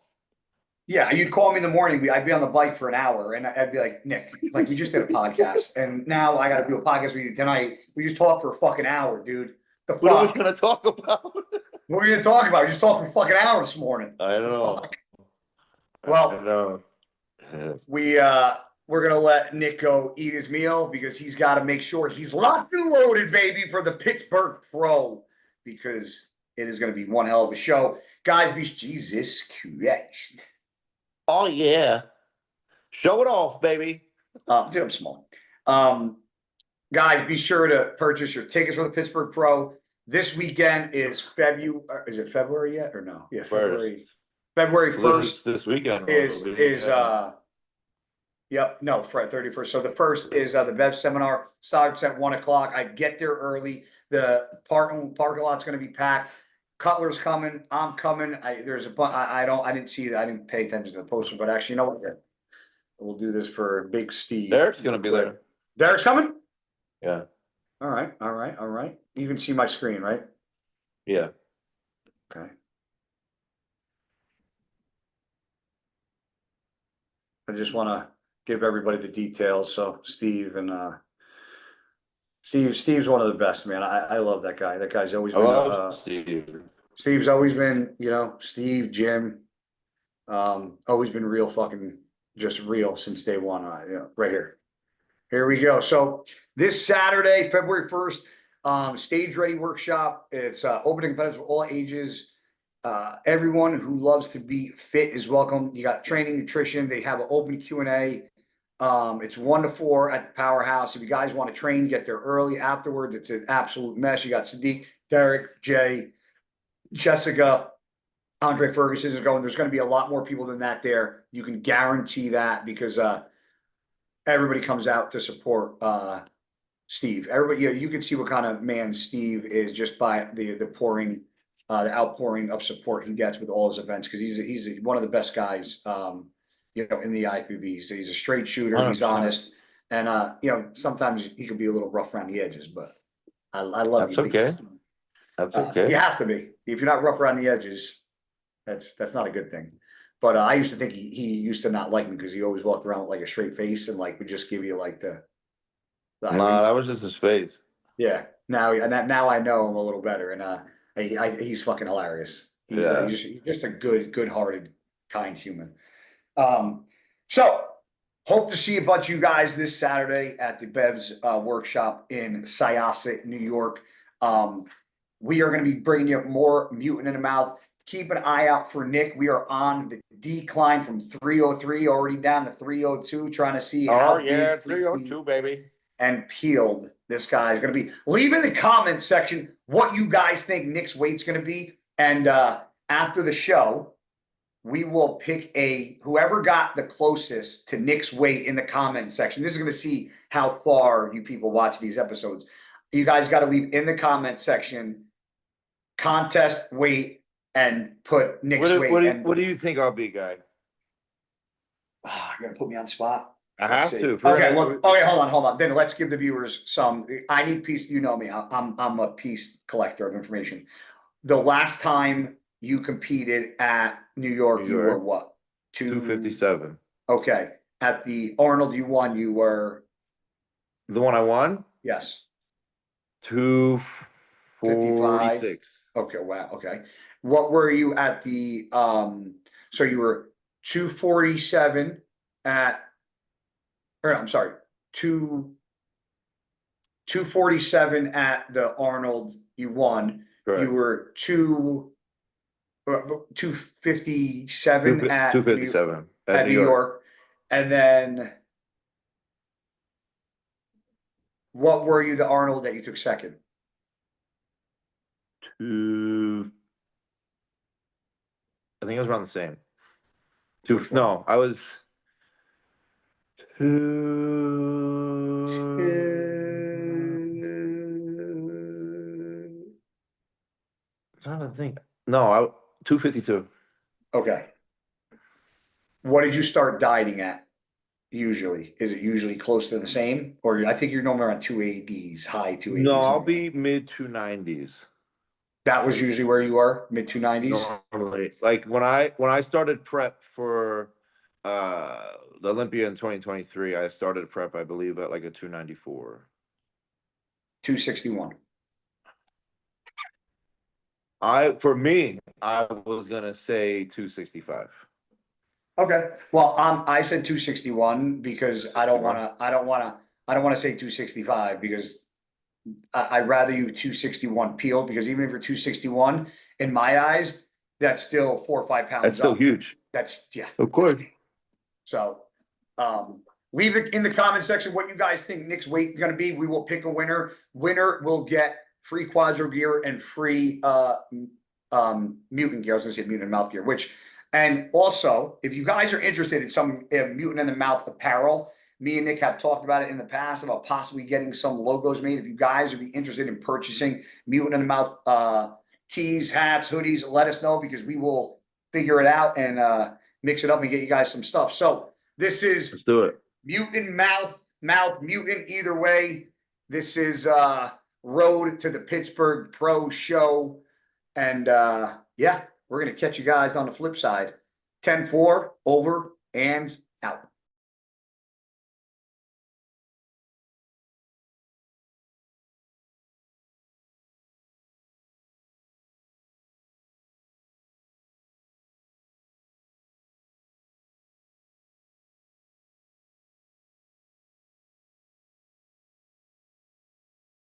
Yeah, you'd call me in the morning. I'd be on the bike for an hour, and I'd be like, Nick, like we just did a podcast, and now I got to do a podcast with you tonight. We just talked for a fucking hour, dude. The fuck? What are we gonna talk about? What are we gonna talk about? We just talked for a fucking hour this morning. I know. Well, I know. We're gonna let Nick go eat his meal because he's got to make sure he's locked and loaded, baby, for the Pittsburgh Pro, because it is gonna be one hell of a show, guys. Jesus Christ. Oh yeah, show it off, baby. Dude, I'm small. Guys, be sure to purchase your tickets for the Pittsburgh Pro. This weekend is February. Is it February yet or no? Yeah, February. February 1st. This weekend Yep, no, Friday 31st. So the first is the Bev seminar. Starts at 1:00. I'd get there early. The parking lot's going to be packed. Cutler's coming. I'm coming. There's a bunch. I didn't see that. I didn't pay attention to the poster, but actually, you know what? We'll do this for Big Steve. Derek's gonna be there. Derek's coming? Yeah. All right. You can see my screen, right? Yeah. Okay. I just want to give everybody the details. So Steve and Steve's one of the best, man. I love that guy. That guy's always been Steve. Steve's always been, Steve, Jim, always been real fucking just real since day one. Right here. Here we go. So this Saturday, February 1st, Stage Ready Workshop. It's open to competitors of all ages. Everyone who loves to be fit is welcome. You got training, nutrition. They have an open Q&A. It's 1 to 4 at the Powerhouse. If you guys want to train, get there early. Afterward, it's an absolute mess. You got Sadiq, Derek, Jay, Jessica, Andre Ferguson is going. There's going to be a lot more people than that there. You can guarantee that because everybody comes out to support Steve. Everybody, you can see what kind of man Steve is just by the outpouring of support he gets with all his events, because he's one of the best guys in the IPB. He's a straight shooter, he's honest, and sometimes he can be a little rough around the edges, but I love you. That's okay. That's okay. You have to be. If you're not rough around the edges, that's not a good thing. But I used to think he used to not like me because he always walked around with like a straight face and like would just give you like the that was just his face. Yeah. Now I know him a little better, and he's fucking hilarious. He's just a good-hearted, kind human. So hope to see a bunch of you guys this Saturday at the Bev's workshop in Syosset, New York. We are going to be bringing you more Mutant in the Mouth. Keep an eye out for Nick. We are on the decline from 303 already down to 302, trying to see how big 302, baby. And peeled this guy is going to be. Leave in the comments section what you guys think Nick's weight's going to be. And after the show, we will pick whoever got the closest to Nick's weight in the comment section. This is going to see how far you people watch these episodes. You guys got to leave in the comment section contest weight and put Nick's weight. What do you think I'll be, guy? You're going to put me on the spot? I have to. Okay, hold on. Then let's give the viewers some. I need piece. You know me. I'm a piece collector of information. The last time you competed at New York, you were what? 257. Okay. At the Arnold, you won. You were the one I won. Yes. 246. Okay. Wow. Okay. What were you at the? So you were 247 at. Or I'm sorry, 247 at the Arnold. You won. Correct. You were 257 at 257 at New York. And then what were you the Arnold that you took second? I think I was around the same. No, I was. I'm trying to think. No, 252. Okay. What did you start dieting at? Usually, is it usually close to the same, or I think you're normally around 280s, high 280s? No, I'll be mid 290s. That was usually where you were, mid 290s. Normally, like when I started prep for the Olympia in 2023, I started prep, I believe, at like a 294. 261. For me, I was gonna say 265. Okay. Well, I said 261 because I don't want to say 265 because I'd rather you 261 peeled, because even if you're 261, in my eyes, that's still 4 or 5 pounds. That's still up. Huge. That's of course. So, leave in the comment section what you guys think Nick's weight is going to be. We will pick a winner. Winner will get free Quadro gear and free Mutant gear. I was going to say Mutant mouth gear, and also, if you guys are interested in some Mutant in the Mouth apparel, me and Nick have talked about it in the past about possibly getting some logos made. If you guys would be interested in purchasing Mutant in the Mouth tees, hats, hoodies, let us know, because we will figure it out and mix it up and get you guys some stuff. So this is Let's do it. Mutant mouth, Mutant either way. This is road to the Pittsburgh Pro show. And we're going to catch you guys on the flip side. 10-4, over and out.